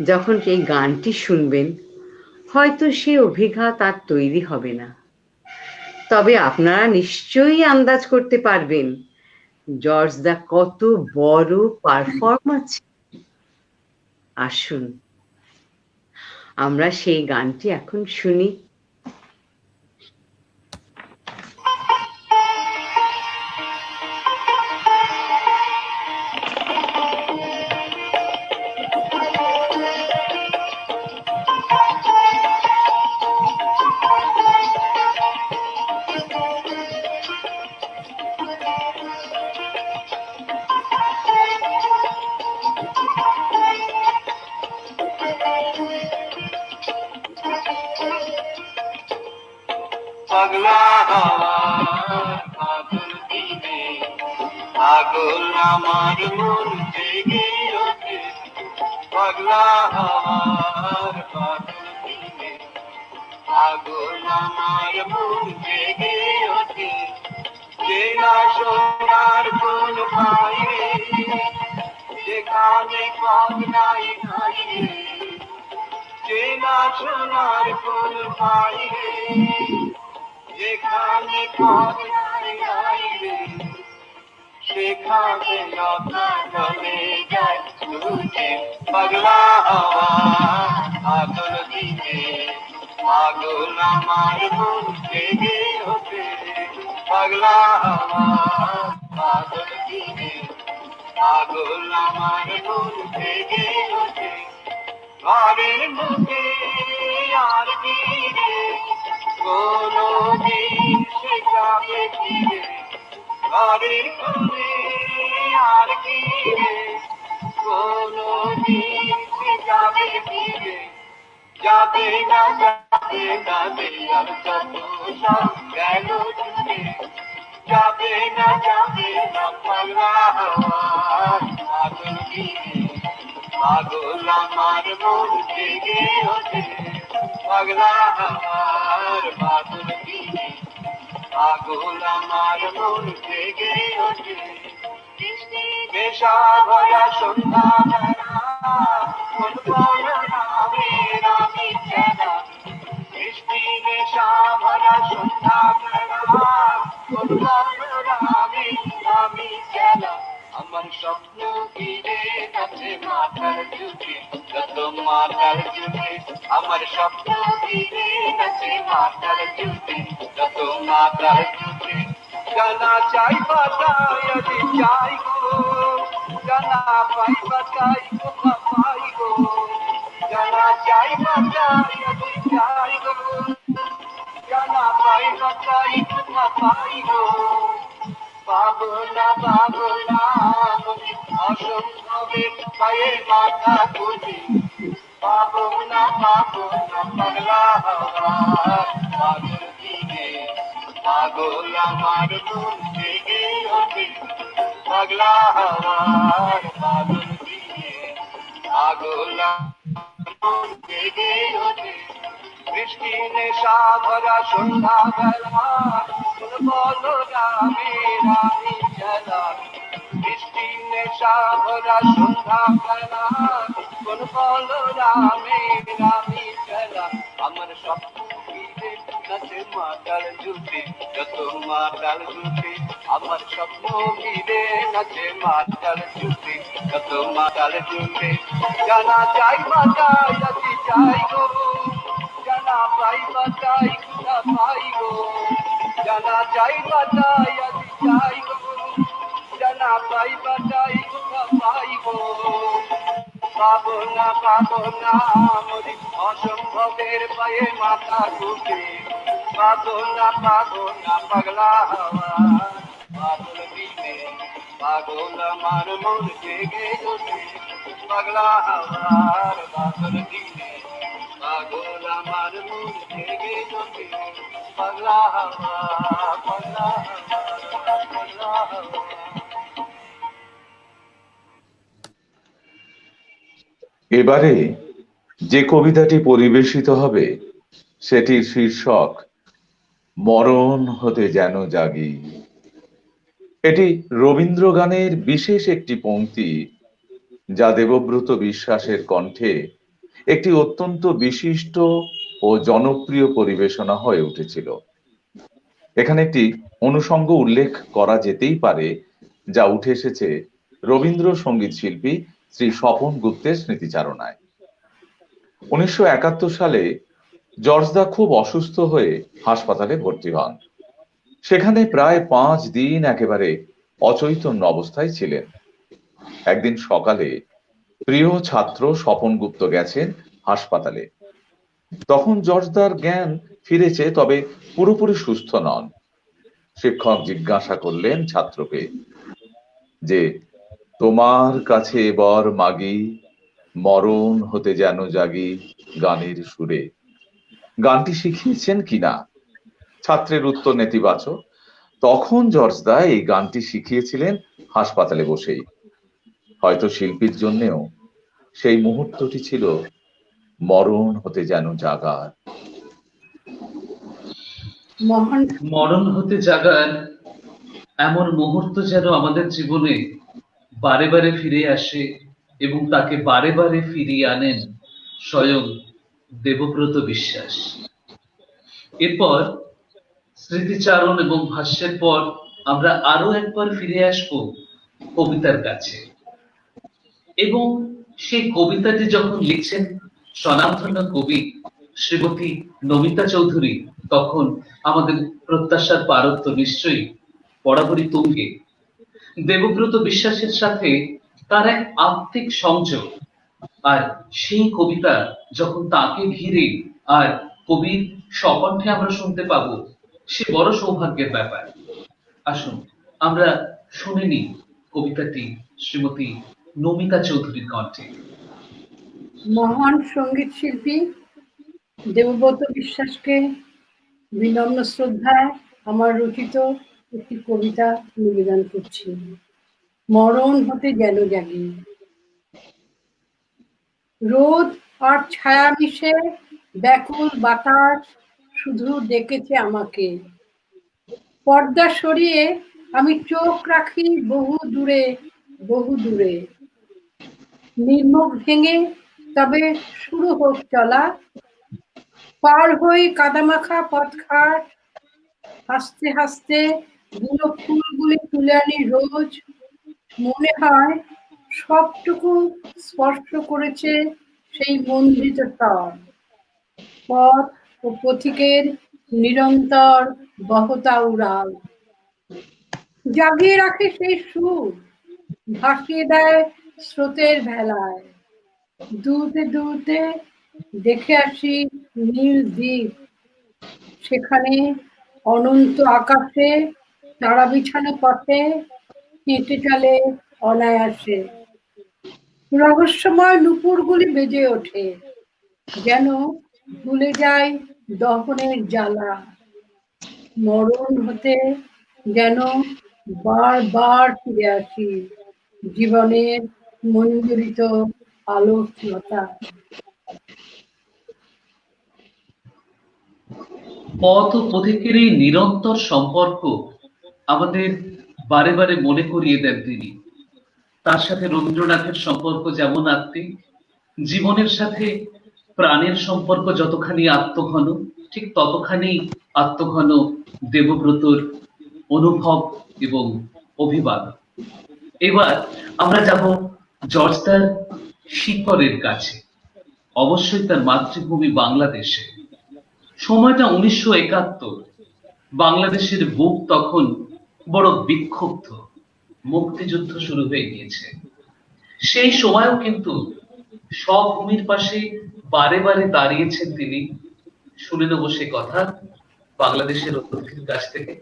যখন এই গানটি শুনবেন হয়তো সে অভিঘাত আর তৈরি হবে না, তবে আপনারা নিশ্চয়ই আন্দাজ করতে পারবেন জর্জদা কত বড় পারফর্মার ছিলেন। আসুন আমরা সেই গানটি এখন শুনি। পাগলা হাওয়ার বাদল দিনে পাগল আমার মন জেগে ওঠে পাগলা হাওয়ার বাদল দিনে পাগল আমার মন জেগে ওঠে চেনা সোনার কোন বাইরে যেখানে পাগলাই নাই চেনা সোনার কোন বাইরে যেখানে পাগলাই নাই সেখানে লতা চলে যায় ছুটে পাগলা হাওয়া পাগল দিনে পাগল আমার মন জেগে ওঠে পাগলা হাওয়া পাগল দিনে পাগল আমার মন জেগে ওঠে ঘরের মুখে আর ফিরে কোনো দিন সে যাবে ফিরে ঘরের কোণে আর ফিরে কোনো দিন সে যাবে ফিরে যাবে না যাবে না আর যত সব গেল ছুটে যাবে না পাগলা হাওয়া পাগল দিনে পাগল আমার মন জেগে ওঠে পাগলা হাওয়ার বাদল দিনে পাগল আমার মন জেগে ওঠে নেশা ভরা সন্ধ্যা বেলা কোন নামের আমি চেনা মিষ্টি নেশা ভরা সন্ধ্যা বেলা কোন নামে আমি চেনা আমার স্বপ্ন ফিরে গেছে মাথার চুকে যত মাথার চুকে আমার স্বপ্ন ফিরে গেছে মাথার চুকে যত মাথার চুকে জানা চাই বাতাই আজি চাই গো জানা পাই বাতাই কোথা পাই গো জানা চাই বাতাই আজি চাই গো জানা পাই বাতাই কোথা পাই গো পাবো না অসম্ভবের পায়ে মাথা খুঁজি পাবো না পাগলা হাওয়া পাগল দিনে পাগল আমার মন জেগে ওঠে পাগলা হাওয়ার পাগল দিনে পাগল মন জেগে ওঠে বৃষ্টি নেশা ভরা সন্ধ্যা বেলা কোন বলো রামের আমি চেলা বৃষ্টি নেশা ভরা সন্ধ্যা বেলা কোন বলো রামের আমি চেলা আমার স্বপ্ন ফিরে নাচে মাতাল জুটে যত মাতাল জুটে আমার স্বপ্ন ফিরে নাচে মাতাল জুটে যত মাতাল জুটে জানা চাই মাতাল যাচ্ছি চাই গো জানা পাই বাতাই কোথা পাই গো জানা চাই বাতাই আজি চাই গো জানা পাই বাতাই কোথা পাই গো পাবো না মরি অসম্ভবের পায়ে মাথা ঘুটে পাবো না পাগলা হাওয়া পাগল দিনে পাগল আমার মন জেগে ওঠে পাগলা হাওয়ার পাগল দিনে পাগল আমার মন জেগে ওঠে পাগলা হাওয়া পাগলা হাওয়া এবারে যে কবিতাটি পরিবেশিত হবে সেটির শীর্ষক মরণ হতে যেন জাগি। এটি রবীন্দ্র গানের বিশেষ একটি পংক্তি যা দেবব্রত বিশ্বাসের কণ্ঠে একটি অত্যন্ত বিশিষ্ট ও জনপ্রিয় পরিবেশনা হয়ে উঠেছিল। এখানে একটি অনুষঙ্গ উল্লেখ করা যেতেই পারে যা উঠে এসেছে রবীন্দ্র সঙ্গীত শিল্পী শ্রী স্বপন গুপ্তের স্মৃতিচারণায়। 1971 সালে জর্জদা খুব অসুস্থ হয়ে হাসপাতালে ভর্তি হন। সেখানে প্রায় 5 দিন একেবারে অচৈতন্য অবস্থায় ছিলেন। একদিন সকালে প্রিয় ছাত্র স্বপন গুপ্ত গেছেন হাসপাতালে। তখন জর্জদার জ্ঞান ফিরেছে, তবে পুরোপুরি সুস্থ নন। শিক্ষক জিজ্ঞাসা করলেন ছাত্রকে যে, তোমার কাছে বর মাগি, মরণ হতে যেন জাগি গানের সুরে। গানটি শিখিয়েছেন কিনা? ছাত্রের উত্তর নেতিবাচক। তখন জর্জ দা এই গানটি শিখিয়েছিলেন হাসপাতালে বসেই। হয়তো শিল্পীর জন্যেও সেই মুহূর্তটি ছিল মরণ হতে যেন জাগার। মহান মরণ হতে জাগার এমন মুহূর্ত যেন আমাদের জীবনে বারে বারে ফিরে আসে এবং তাকে বারে বারে ফিরিয়ে আনেন স্বয়ং দেবব্রত বিশ্বাস। এরপর স্মৃতিচারণ এবং ভাষ্যের পর আমরা আরো একবার ফিরে আসব কবিতার কাছে, এবং সেই কবিতাটি যখন লিখছেন স্বনামধন্য কবি শ্রীমতী নমিতা চৌধুরী, তখন আমাদের প্রত্যাশার পারত্ব নিশ্চয়ই বরাবরই তুঙ্গে। দেবব্রত বিশ্বাসের সাথে তার এক আত্মিক সংযোগ, আর সেই কবিতা যখন তাকে ঘিরে আর কবির স্বকণ্ঠে আমরা শুনতে পাবো, সে বড় সৌভাগ্যের ব্যাপার। আসুন আমরা শুনে নিই কবিতাটি শ্রীমতী নমিতা চৌধুরীর কণ্ঠে। মহান সঙ্গীত শিল্পী দেবব্রত বিশ্বাসকে বিনম্র শ্রদ্ধায় আমার রচিত একটি কবিতা নিবেদন করছি। মরণ হতে যেন জাগি। রোদ আর ছায়া মিশে ব্যাকুল বাতাস শুধু ডেকেছে আমাকে। পর্দা সরিয়ে আমি চোখ রাখি বহু দূরে, বহু দূরে। নির্মুখ ভেঙে তবে শুরু হোক চলা, পার হই কাদামাখা পথঘাট, হাসতে হাসতে বুনো ফুলগুলি তুলে আনি রোজ। মনে হয় সবটুকু স্পর্শ করেছে সেই মন্দিত তর। পথ ও পথিকের নিরন্তর বহতা উড়াল জাগিয়ে রাখে সেই সুর, ভাসিয়ে দেয় স্রোতের ভেলায়। দূরতে দূরতে দেখে আসি নীল দ্বীপ, সেখানে অনন্ত আকাশে তারা বিছানো পথে হেঁটে চলে অনায়াসে। রহস্যময় নূপুরগুলি বেজে ওঠে, যেন ভুলে যায় দহনের জ্বালা। মরণ হতে যেন বারবার ফিরে আসি জীবনের মঞ্জুরিত আলোকলতা। পথ ও পথিকের এই নিরন্তর সম্পর্ক আমাদের বারে বারে মনে করিয়ে দেন তিনি। তার সাথে রবীন্দ্রনাথের সম্পর্ক যেমন আত্মিক, জীবনের সাথে প্রাণের সম্পর্ক যতখানি আত্মঘন, ঠিক ততখানি আত্মঘন দেবব্রতর অনুভব এবং অভিবাদন। এবার আমরা যাব জর্জদার শিকড়ের কাছে, অবশ্যই তার মাতৃভূমি বাংলাদেশে। সময়টা 1971। বাংলাদেশের বুক তখন বড় বিক্ষুব্ধ, মুক্তিযুদ্ধ শুরু হয়ে গিয়েছে। সেই সময়ও কিন্তু স্বভূমির পাশে বারে বারে দাঁড়িয়েছেন তিনি। শুনে নেব সে কথা বাংলাদেশের অতিথির কাছ থেকে।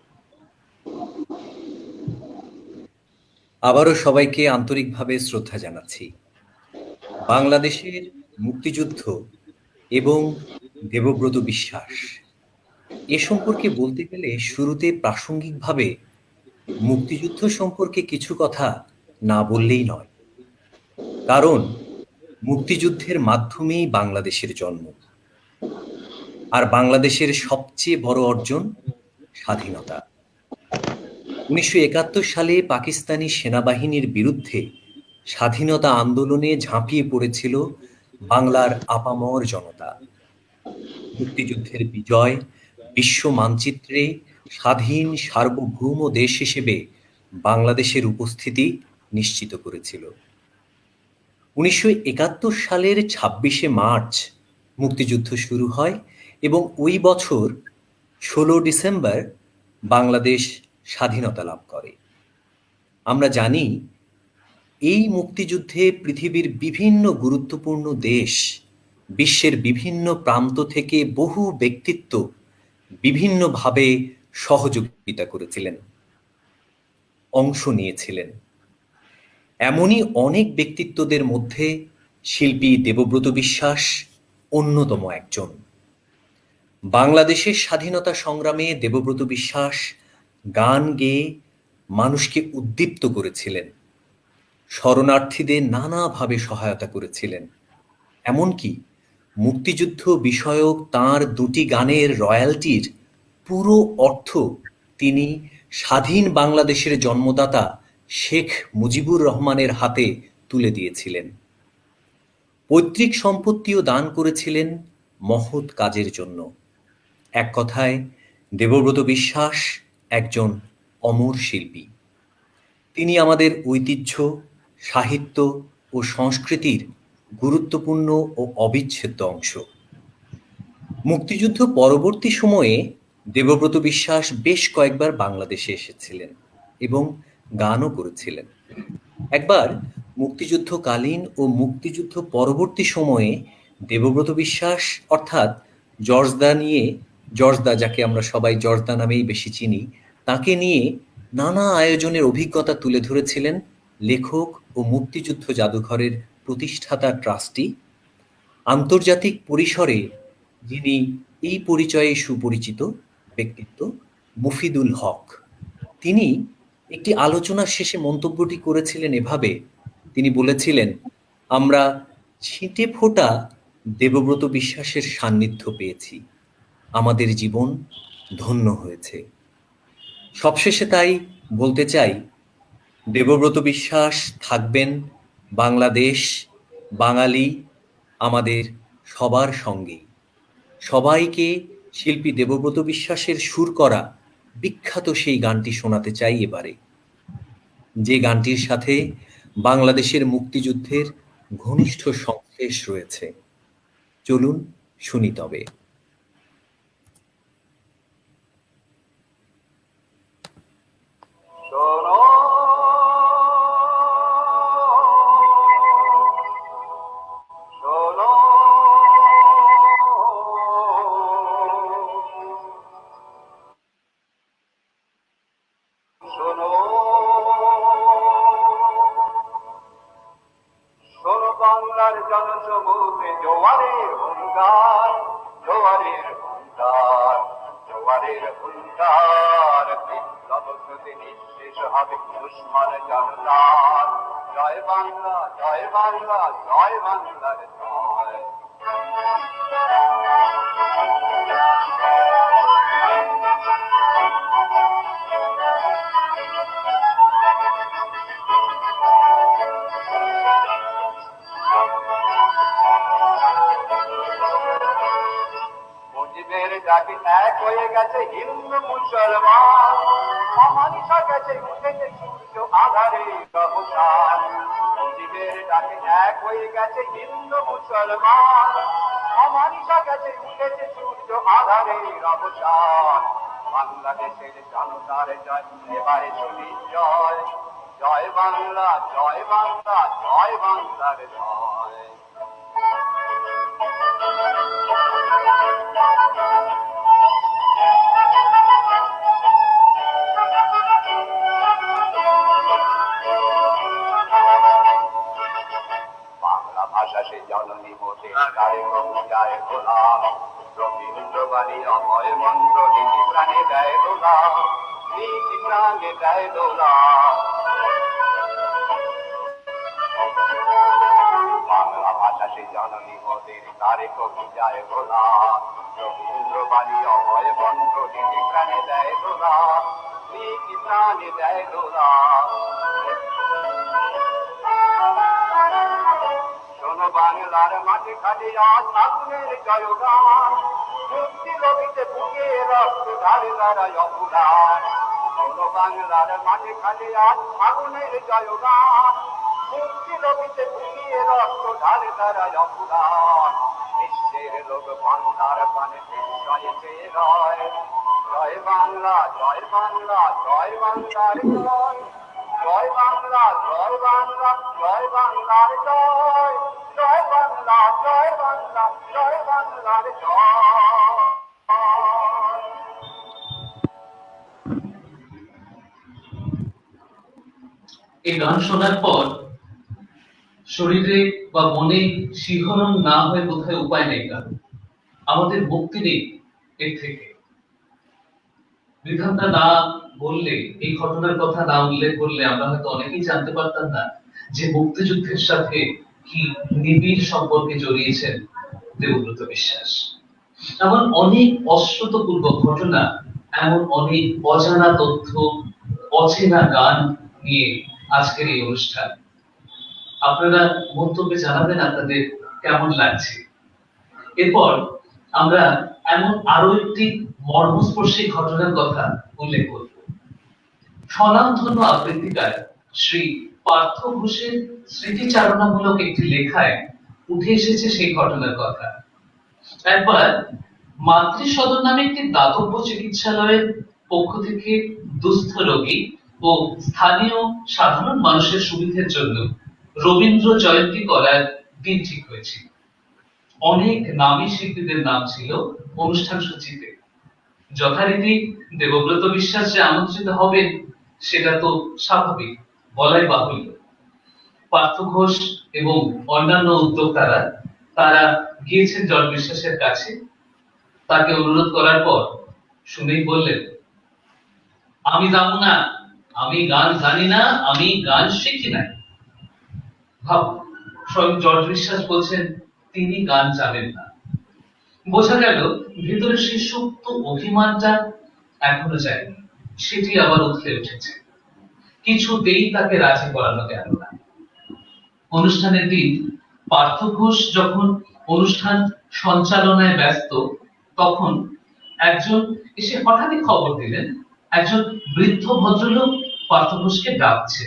আবারও সবাইকে আন্তরিকভাবে শ্রদ্ধা জানাচ্ছি। বাংলাদেশের মুক্তিযুদ্ধ এবং দেবব্রত বিশ্বাস এ সম্পর্কে বলতে গেলে শুরুতে প্রাসঙ্গিকভাবে মুক্তিযুদ্ধ সম্পর্কে কিছু কথা না বললেই নয়। কারণ মুক্তিযুদ্ধের মাধ্যমেই বাংলাদেশের জন্ম, আর বাংলাদেশের সবচেয়ে বড় অর্জন স্বাধীনতা। 1971 সালে পাকিস্তানি সেনাবাহিনীর বিরুদ্ধে স্বাধীনতা আন্দোলনে ঝাঁপিয়ে পড়েছিল বাংলার আপামর জনতা। মুক্তিযুদ্ধের বিজয় বিশ্ব মানচিত্রে স্বাধীন সার্বভৌম দেশ হিসেবে বাংলাদেশের উপস্থিতি নিশ্চিত করেছিল। 1971 সালের 26শে মার্চ মুক্তিযুদ্ধ শুরু হয় এবং ওই বছর 16 ডিসেম্বর বাংলাদেশ স্বাধীনতা লাভ করে। আমরা জানি এই মুক্তিযুদ্ধে পৃথিবীর বিভিন্ন গুরুত্বপূর্ণ দেশ, বিশ্বের বিভিন্ন প্রান্ত থেকে বহু ব্যক্তিত্ব বিভিন্নভাবে সহযোগিতা করেছিলেন, অংশ নিয়েছিলেন। এমনই অনেক ব্যক্তিত্বদের মধ্যে শিল্পী দেবব্রত বিশ্বাস অন্যতম একজন। বাংলাদেশের স্বাধীনতা সংগ্রামে দেবব্রত বিশ্বাস গান গেয়ে মানুষকে উদ্দীপ্ত করেছিলেন, শরণার্থীদের নানাভাবে সহায়তা করেছিলেন। এমনকি মুক্তিযুদ্ধ বিষয়ক তাঁর দুটি গানের রয়্যালটির পুরো অর্থ তিনি স্বাধীন বাংলাদেশের জন্মদাতা শেখ মুজিবুর রহমানের হাতে তুলে দিয়েছিলেন। পৈতৃক সম্পত্তিও দান করেছিলেন মহৎ কাজের জন্য। এক কথায় দেবব্রত বিশ্বাস একজন অমর শিল্পী। তিনি আমাদের ঐতিহ্য, সাহিত্য ও সংস্কৃতির গুরুত্বপূর্ণ ও অবিচ্ছেদ্য অংশ। মুক্তিযুদ্ধ পরবর্তী সময়ে দেবব্রত বিশ্বাস বেশ কয়েকবার বাংলাদেশে এসেছিলেন এবং গানও করেছিলেন। একবার মুক্তিযুদ্ধকালীন ও মুক্তিযুদ্ধ পরবর্তী সময়ে দেবব্রত বিশ্বাস অর্থাৎ জর্জদা, যাকে আমরা সবাই জর্জদা নামেই বেশি চিনি, তাকে নিয়ে নানা আয়োজনের অভিজ্ঞতা তুলে ধরেছিলেন লেখক ও মুক্তিযুদ্ধ জাদুঘরের প্রতিষ্ঠাতা ট্রাস্টি, আন্তর্জাতিক পরিসরে যিনি এই পরিচয়ে সুপরিচিত ব্যক্তিত্ব মুফিদুল হক। তিনি একটি আলোচনার শেষে মন্তব্যটি করেছিলেন এভাবে, তিনি বলেছিলেন, আমরা ছিটে ফোঁটা দেবব্রত বিশ্বাসের সান্নিধ্য পেয়েছি, আমাদের জীবন ধন্য হয়েছে। সবশেষে তাই বলতে চাই, দেবব্রত বিশ্বাস থাকবেন বাংলাদেশ, বাঙালি, আমাদের সবার সঙ্গেই। সবাইকে শিল্পী দেবব্রত বিশ্বাসের সুর করা বিখ্যাত সেই গানটি শোনাতে চাই এবারে, যে গানটির সাথে বাংলাদেশের মুক্তিযুদ্ধের ঘনিষ্ঠ সংশ্লেষ রয়েছে। চলুন শুনি তবে। শোনো শোনো শোনো শোনো বাংলার জনসমুদ্রে জোয়ারের হুঙ্কার, জোয়ারের হুঙ্কার, জোয়ারের হুঙ্কার। বিপ্লব শ্রুতি নিঃশেষ হবে দুশ্মন জনতার। জয় বাংলা, জয় বাংলা, জয় বাংলার জয়। মুজিবের ডাকে এক হয়ে গেছে হিন্দু মুসলমান, অমানিসা গেছে উঠেছে সূর্য আধারে অবসান। মুজিবের ডাকে এক হয়ে গেছে হিন্দু মুসলমান, অমানিসা গেছে উঠেছে সূর্য আধারে অবসান। বাংলাদেশের জনতার জয়, এবারে শুনি জয়। জয় বাংলা, জয় বাংলা, জয় বাংলার জয়। বাংলা ভাষা সে জননী মোটে গায়ে কবিতায় গোলাম, রবীন্দ্রবাণী অভয় মন্ত্র নীতি প্রাণে দেয় দোলা, নীতি প্রাণে দেয় দোলা। বাংলা ভাষা সে জননী মোদের গায়ে কবিতায় গোলাম, রবীন্দ্রবাণী অভয় মন্ত্র নীতি প্রাণে দেয় দোলা, নীতি প্রাণে দেয় দোলা। শোনো বাংলার মাটি খালি আজ আগুনের জয়গান, মুক্তি রবিতে বুকে রক্ত ধারে দাঁড়ায় অপুরাণ। শোনো বাংলার মাটি খালি আজ আগুনের জয়গান, মুক্তি রবিতে বুকে রক্ত ধারে দাঁড়ায় অপুরাণ। বিশ্বের লোক বাংলার পানে বিস্ময়ে চেয়ে রয়। জয় বাংলা, জয় বাংলা, জয় বাংলার জয়। জয় বাংলা, জয় বাংলা, জয় বাংলার জয়। জয় বাংলা, জয় বাংলা, জয় বাংলার জয়। এই গান শোনার পর শরীরে বা মনে শিহরণ না হয়ে কোথায় উপায় নেই কারণ। আমাদের মুক্তি নেই এর থেকে। বিধানটা না বললে, এই ঘটনার কথা না উল্লেখ করলে আমরা হয়তো অনেকেই জানতে পারতাম না যে মুক্তিযুদ্ধের সাথে কি নিবিড় সম্পর্কে জড়িয়েছেন দেবব্রত বিশ্বাস। এমন অনেক অশ্রুতপূর্ব ঘটনা, এমন অনেক অজানা তথ্য, অচেনা গান নিয়ে আজকের এই অনুষ্ঠান। আপনারা মন্তব্যে জানাবেন আপনাদের কেমন লাগছে। এরপর আমরা এমন আরো একটি মর্মস্পর্শী ঘটনার কথা উল্লেখ করব। স্বনামধন্য আবৃত্তিকার শ্রী পার্থ ঘোষের স্মৃতিচারণামূলক একটি লেখায় উঠে এসেছে সেই ঘটনার কথা। একবার মাতৃ সদন নামে একটি দাতব্য চিকিৎসালয়ের পক্ষ থেকে দুস্থ রোগী ও স্থানীয় সাধারণ মানুষের সুবিধার জন্য রবীন্দ্র জয়ন্তী করার দিন ঠিক হয়েছিল। অনেক নামী শিল্পীদের নাম ছিল অনুষ্ঠান সূচিতে। যথারীতি দেবব্রত বিশ্বাস যে আমন্ত্রিত হবেন সেটা তো স্বাভাবিক, বলাই বাহুল্য। পার্থ ঘোষ এবং অন্যান্য উদ্যোক্তারা তারা গিয়েছেন জর্জ বিশ্বাসের কাছে। তাকে অনুরোধ করার পর শুনেই বললেন, আমি যাব না, আমি গান জানি না, আমি গান শিখি নাই। ভাব, স্বয়ং জর্জ বিশ্বাস বলছেন তিনি গান জানেন না। বোঝা গেল ভিতরে সেই সুপ্ত অভিমানটা এখনো যায়নি, সেটি আবার উঠে উঠেছে। কিছুতেই তাকে রাজি করানো গেল না। অনুষ্ঠানের দিন পার্থ ঘোষ যখন অনুষ্ঠান সঞ্চালনায় ব্যস্ত, তখন একজন এসে হঠাৎই খবর দিলেন একজন বৃদ্ধ ভদ্রলোক পার্থ ঘোষকে ডাকছে।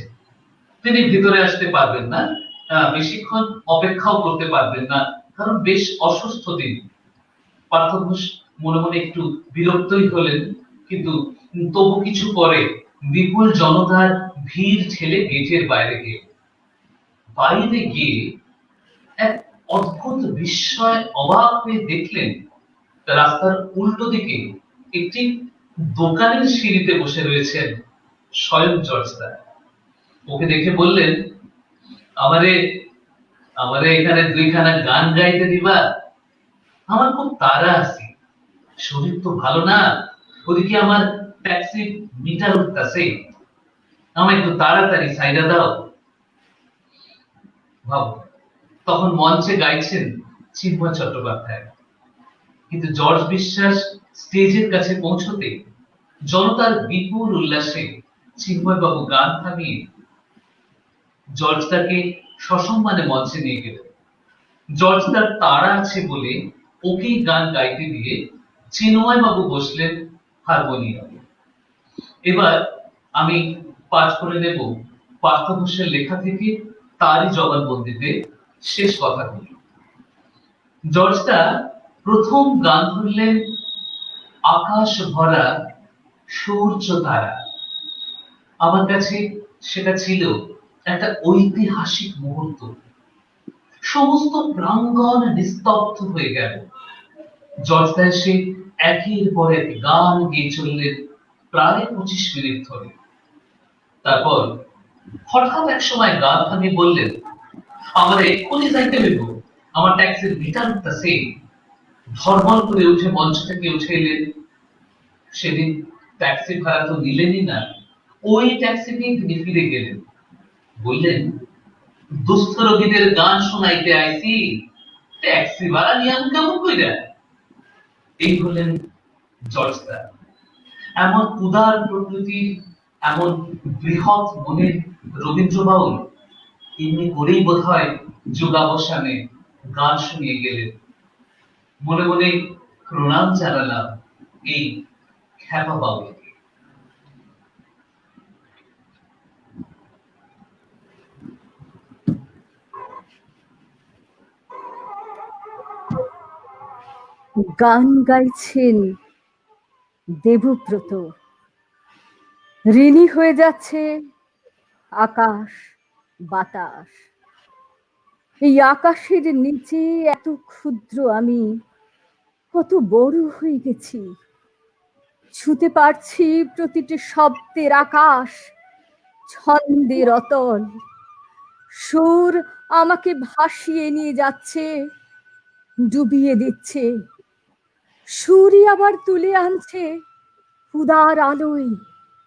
তিনি ভিতরে আসতে পারবেন না, বেশিক্ষণ অপেক্ষাও করতে পারবেন না, কারণ বেশ অসুস্থ তিনি। পার্থ ঘোষ মনে মনে একটু বিরক্তই হলেন, কিন্তু তবু কিছু পরে বিপুল জনতার ভিড় ঠেলে গেটের বাইরে গিয়ে এক অদ্ভুত বিস্ময় অবাক হয়ে দেখলেন রাস্তার উল্টো দিকে একটি দোকানের সিঁড়িতে বসে রয়েছেন স্বয়ং জর্জদা। ওকে দেখে বললেন, আমারে আমারে এখানে দুইখানা গান গাইতে দিবা? আমার খুব তাড়া আছে, শরীর তো ভালো না, ওদিকে আমার ট্যাক্সির মিটার উঠতেছে, আমায় একটু তাড়াতাড়ি সাইডা দাও। ভাবো, তখন মঞ্চে গাইছেন চিন্ময় চট্টোপাধ্যায়, কিন্তু জর্জ বিশ্বাস স্টেজের কাছে পৌঁছতে জনতার বিপুল উল্লাসে চিন্ময় বাবু গান থামিয়ে জর্জ তাকে সসম্মানে মঞ্চে নিয়ে গেলেন। জর্জ তার তাড়া আছে বলে ওকেই গান গাইতে দিয়ে চিন্ময় বাবু বসলেন হারমোনিয়ামে। এবার আমি পাঠ করে নেব পার্থ ঘোষের লেখা থেকে তারই জবানবন্দিতে শেষ কথাগুলি। জর্জদা প্রথম গান ধরলেন আকাশ ভরা সূর্য তারা। আমার কাছে সেটা ছিল একটা ঐতিহাসিক মুহূর্ত। সমস্ত প্রাঙ্গণ নিস্তব্ধ হয়ে গেল। জর্জদা এসে একের পর এক গান গেয়ে চললেন প্রায় 25 মিনিট ধরে। তারপর হঠাৎ এক সময় গান থামিয়ে বললেন, আমার এক্ষুনি যাইতে হইব, আমার ট্যাক্সির মিটার উঠতেছে। ধর্মল করে উঠে মঞ্চ থেকে উঠে এলেন। সেদিন ট্যাক্সি ভাড়া তো নিলেনই না, ওই ট্যাক্সি নিয়ে তিনি ফিরে গেলেন। বললেন, দুস্থ রোগীদের গান শোনাইতে আইছি, ট্যাক্সি ভাড়া নিয়ে আমি কেমন কইরা? এই হলেন জর্জদা। এমন উদার প্রকৃতির, এমন বৃহৎ মনের রবীন্দ্র বাউল এমনি করেই বোধ হয় যুগাবসানে গান শুনিয়ে গেলেন। মনে মনে প্রণাম জানালাম এই খ্যাপা বাউলকে। গান গাইছেন দেবব্রত। ঋণী হয়ে যাচ্ছে আকাশ বাতাস। এই আকাশের নিচে এত ক্ষুদ্র আমি কত বড় হয়ে গেছি। ছুতে পারছি প্রতিটি শব্দের আকাশ, ছন্দের অতল। সুর আমাকে ভাসিয়ে নিয়ে যাচ্ছে, ডুবিয়ে দিচ্ছে। সুরই আবার তুলে আনছে উদার আলোয়,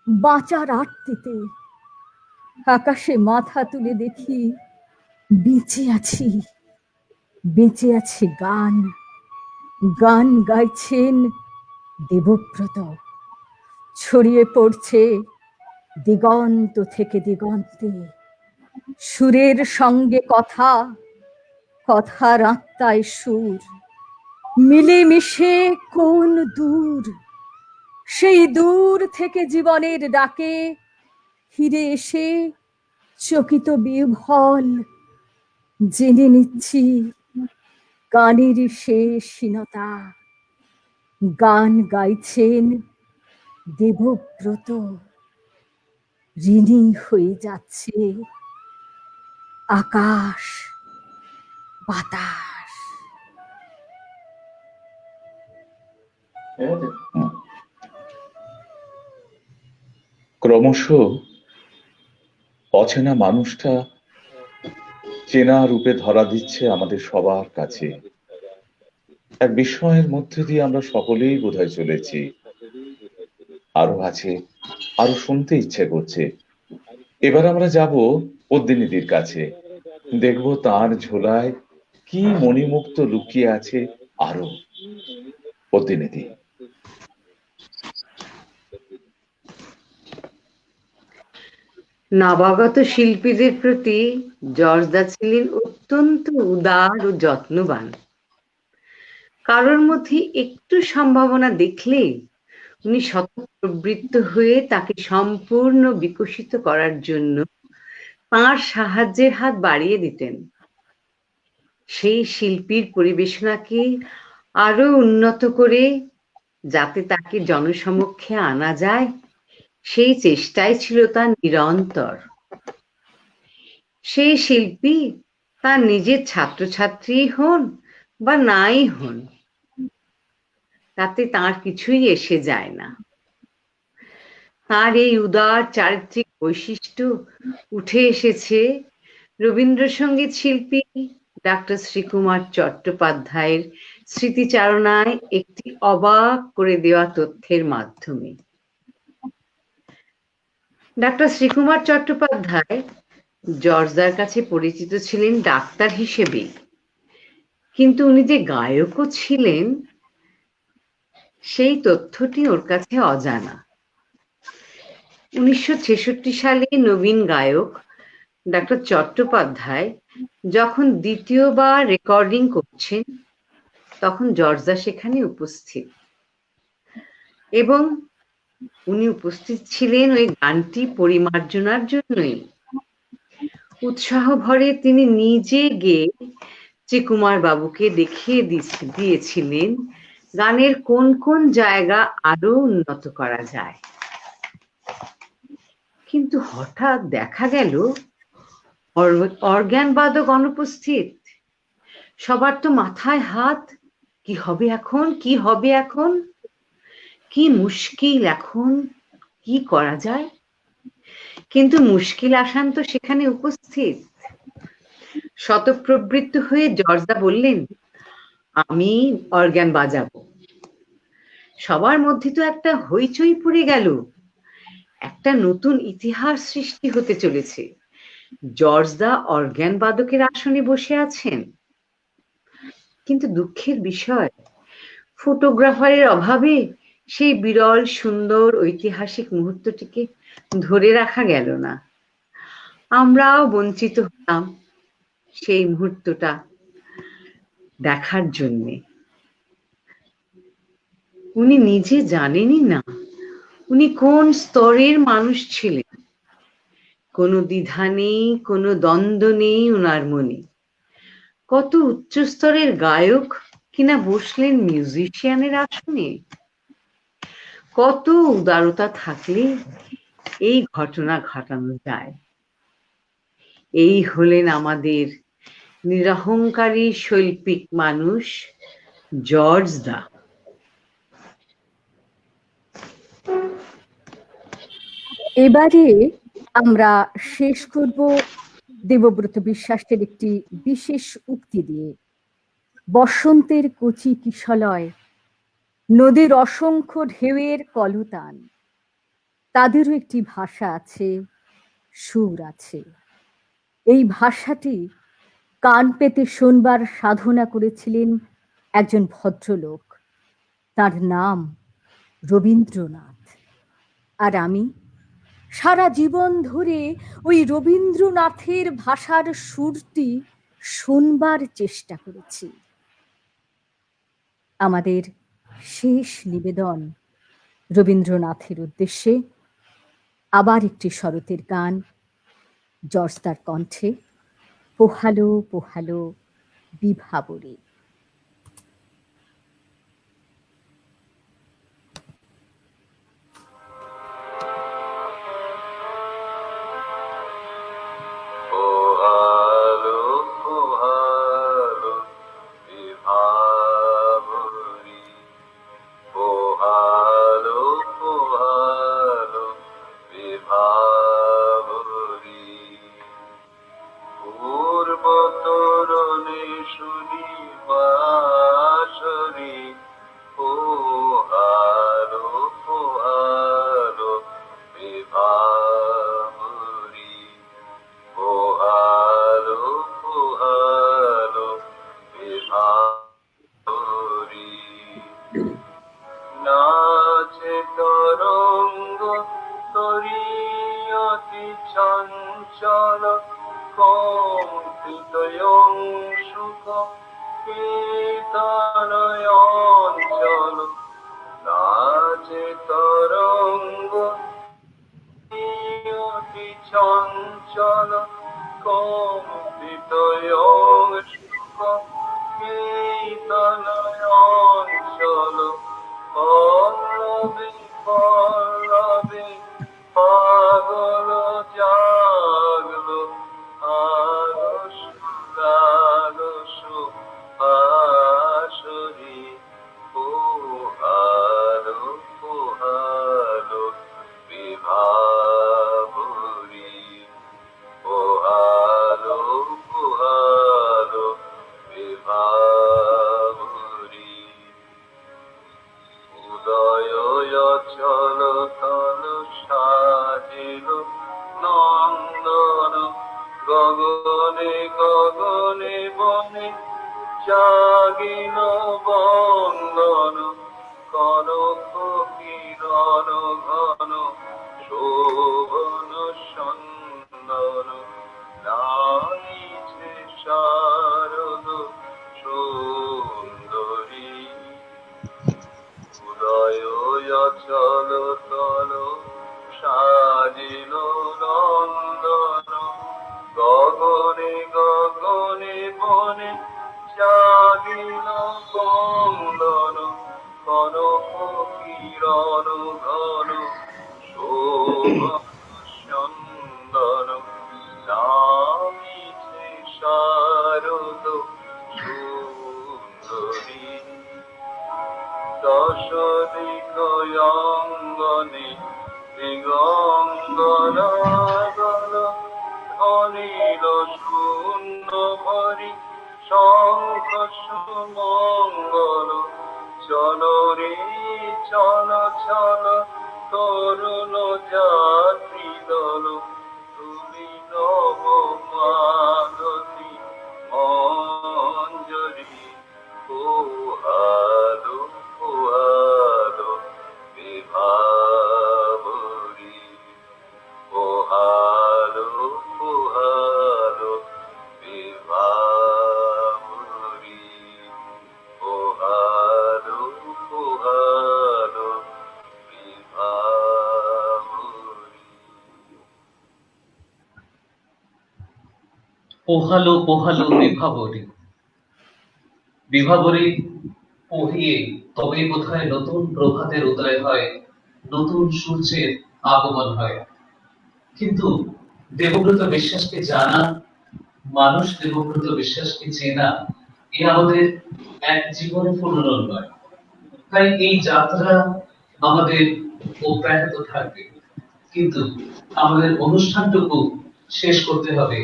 বাঁচার আরতিতে। আকাশে মাথা তুলে দেখি বেঁচে আছি, বেঁচে আছে গান। গান গাইছেন দেবব্রত, ছড়িয়ে পড়ছে দিগন্ত থেকে দিগন্তে। সুরের সঙ্গে কথা, কথার আত্মায় সুর, মিলেমিশে কোন দূর, সেই দূর থেকে জীবনের ডাকে ফিরে এসে চকিত বিহ্বল জেনে নিচ্ছি গানের শেষহীনতা। গান গাইছেন দেবব্রত, ঋণী হয়ে যাচ্ছে আকাশ বাতাস। ক্রমশ অচেনা মানুষটা চেনা রূপে ধরা দিচ্ছে আমাদের সবার কাছে। এক বিস্ময়ের মধ্যে দিয়ে আমরা সকলেই বোধহয় চলেছি। আরো আছে, আরো শুনতে ইচ্ছে করছে। এবার আমরা যাব পদ্মিনীদির কাছে, দেখব তার ঝোলায় কি মণিমুক্ত লুকিয়ে আছে আরো। পদ্মিনীদি। নবাগত শিল্পীদের প্রতি জর্জদা ছিলেন অত্যন্ত উদার ও যত্নবান। কারোর মধ্যে একটু সম্ভাবনা দেখলে উনি স্বতঃপ্রবৃত্ত হয়ে তাকে সম্পূর্ণ বিকশিত করার জন্য তাঁর সাহায্যের হাত বাড়িয়ে দিতেন। সেই শিল্পীর পরিবেশনাকে আরো উন্নত করে যাতে তাকে জনসমক্ষে আনা যায়, সেই চেষ্টাই ছিল তার নিরন্তর। সেই শিল্পী তার নিজের ছাত্রছাত্রী হন বা নাই হন, তাতে তার কিছুই এসে যায় না। তার এই উদার চারিত্রিক বৈশিষ্ট্য উঠে এসেছে রবীন্দ্রসঙ্গীত শিল্পী ডাক্তার শ্রীকুমার চট্টোপাধ্যায়ের স্মৃতিচারণায় একটি অবাক করে দেওয়া তথ্যের মাধ্যমে। ডাক্তার শ্রীকুমার চট্টোপাধ্যায় জর্জদার কাছে পরিচিত ছিলেন ডাক্তার হিসেবে, কিন্তু উনি যে গায়কও ছিলেন সেই তথ্যটি ওর কাছে অজানা। 1966 সালে নবীন গায়ক ডাক্তার চট্টোপাধ্যায় যখন দ্বিতীয়বার রেকর্ডিং করছেন, তখন জর্জদা সেখানে উপস্থিত, এবং উনি উপস্থিত ছিলেন ওই গানটি পরিমার্জনার জন্যই। উৎসাহ ভরে তিনি নিজে গিয়ে শ্রীকুমার বাবুকে দেখিয়ে দিয়েছিলেন গানের কোন কোন জায়গা আরো উন্নত করা যায়। কিন্তু হঠাৎ দেখা গেল অর্গান বাদক অনুপস্থিত। সবার তো মাথায় হাত, কি হবে এখন, কি হবে এখন, কি মুশকিল, এখন কি করা যায়। কিন্তু মুশকিল আসান তো সেখানে উপস্থিত। স্বতঃপ্রবৃত্ত হয়ে জর্জদা বললেন, আমি অর্গান বাজাবো। সবার মধ্যে তো একটা হইচই পড়ে গেল, একটা নতুন ইতিহাস সৃষ্টি হতে চলেছে। জর্জদা অর্গান বাদকের আসনে বসে আছেন। কিন্তু দুঃখের বিষয়, ফটোগ্রাফারের অভাবে সেই বিরল সুন্দর ঐতিহাসিক মুহূর্তটিকে ধরে রাখা গেল না। আমরাও বঞ্চিত হলাম সেই মুহূর্তটা দেখার জন্যে। উনি নিজে জানেনই না উনি কোন স্তরের মানুষ ছিলেন। কোনো দ্বিধা নেই, কোনো দ্বন্দ্ব নেই উনার মনে। কত উচ্চ স্তরের গায়ক কিনা বসলেন মিউজিশিয়ানের আসনে। কত উদারতা থাকলে এই ঘটনা ঘটানো যায়। এই হলেন আমাদের নিরহংকারী শৈল্পিক মানুষ জর্জদা। এবারে আমরা শেষ করব দেবব্রত বিশ্বাসের একটি বিশেষ উক্তি দিয়ে, বসন্তের কচি কিশলয়, নদীর অসংখ্য ঢেউয়ের কলতান, তাদেরও একটি ভাষা আছে, সুর আছে। এই ভাষাটি কান পেতে শুনবার সাধনা করেছিলেন একজন ভদ্রলোক, তার নাম রবীন্দ্রনাথ। আর আমি সারা জীবন ধরে ওই রবীন্দ্রনাথের ভাষার সুরটি শুনবার চেষ্টা করেছি। আমাদের শেষ নিবেদন রবীন্দ্রনাথের উদ্দেশ্যে আবার একটি শরতের গান, জর্জদার কণ্ঠে, পোহালো পোহালো বিভাবরী। পোহালো পোহালো বিভাবরী, পোহালো পোহালো বিভাবরী। পূর্ব তরণে শুনি বাঁশরি, পোহালো পোহালো বিভাবরী, পোহালো পোহালো বিভাবরী। নাচে তরঙ্গ তরিয়তি চঞ্চল, কম্পিত সুখ কীর্তনয়ঞ্চল। নাচে তরঙ্গ তরিয়তি চঞ্চল, কম্পিত সুখ কীর্তনয়ঞ্চল। পল্লবে পল্লবে পাগল জাগলো, আলস আলস আসরি, পোহালো পোহালো বিভাবরী, পোহালো পোহালো বিভাবরী। উদয় অচল তল সাজিল নন্দন, গগনে গগনে বনে জাগিল বন্দন। কনক কিরণ ঘন শোভন সন্দন, নাইছে শারদ সুন্দরী। উদয় অচল তল সাজিল নন্দন, গগনে গগনে বনে জাগিল বন্দন। কনক কিরণ ঘন শোভন সন্দন, নামিছে শারদ সুন্দরী। দশ দিক অঙ্গনে দিগঙ্গনাগল, অনিল শূন্য ভরি শঙ্খ সুমঙ্গল। চল রে চল চল তরুণ যাত্রী দল, তুমি নব মালতী মঞ্জরি। পোহালো পোহালো বিভাবরী, পোহালো পোহালো বিভাবরী, পোহালো পোহালো বিভাবরী। পোহালো পোহালো বিভাবরী। বিভাবরী পড়িয়ে তবে বোধহয় নতুন প্রভাতের উদয় হয়, নতুন সূর্যের আগমন হয়। কিন্তু দেবব্রত বিশ্বাসকে জানা, মানুষ দেবব্রত বিশ্বাসকে চেনা, এ আমাদের এক জীবনে পূর্ণ নয়। তাই এই যাত্রা আমাদের অব্যাহত থাকবে, কিন্তু আমাদের অনুষ্ঠানটুকু শেষ করতে হবে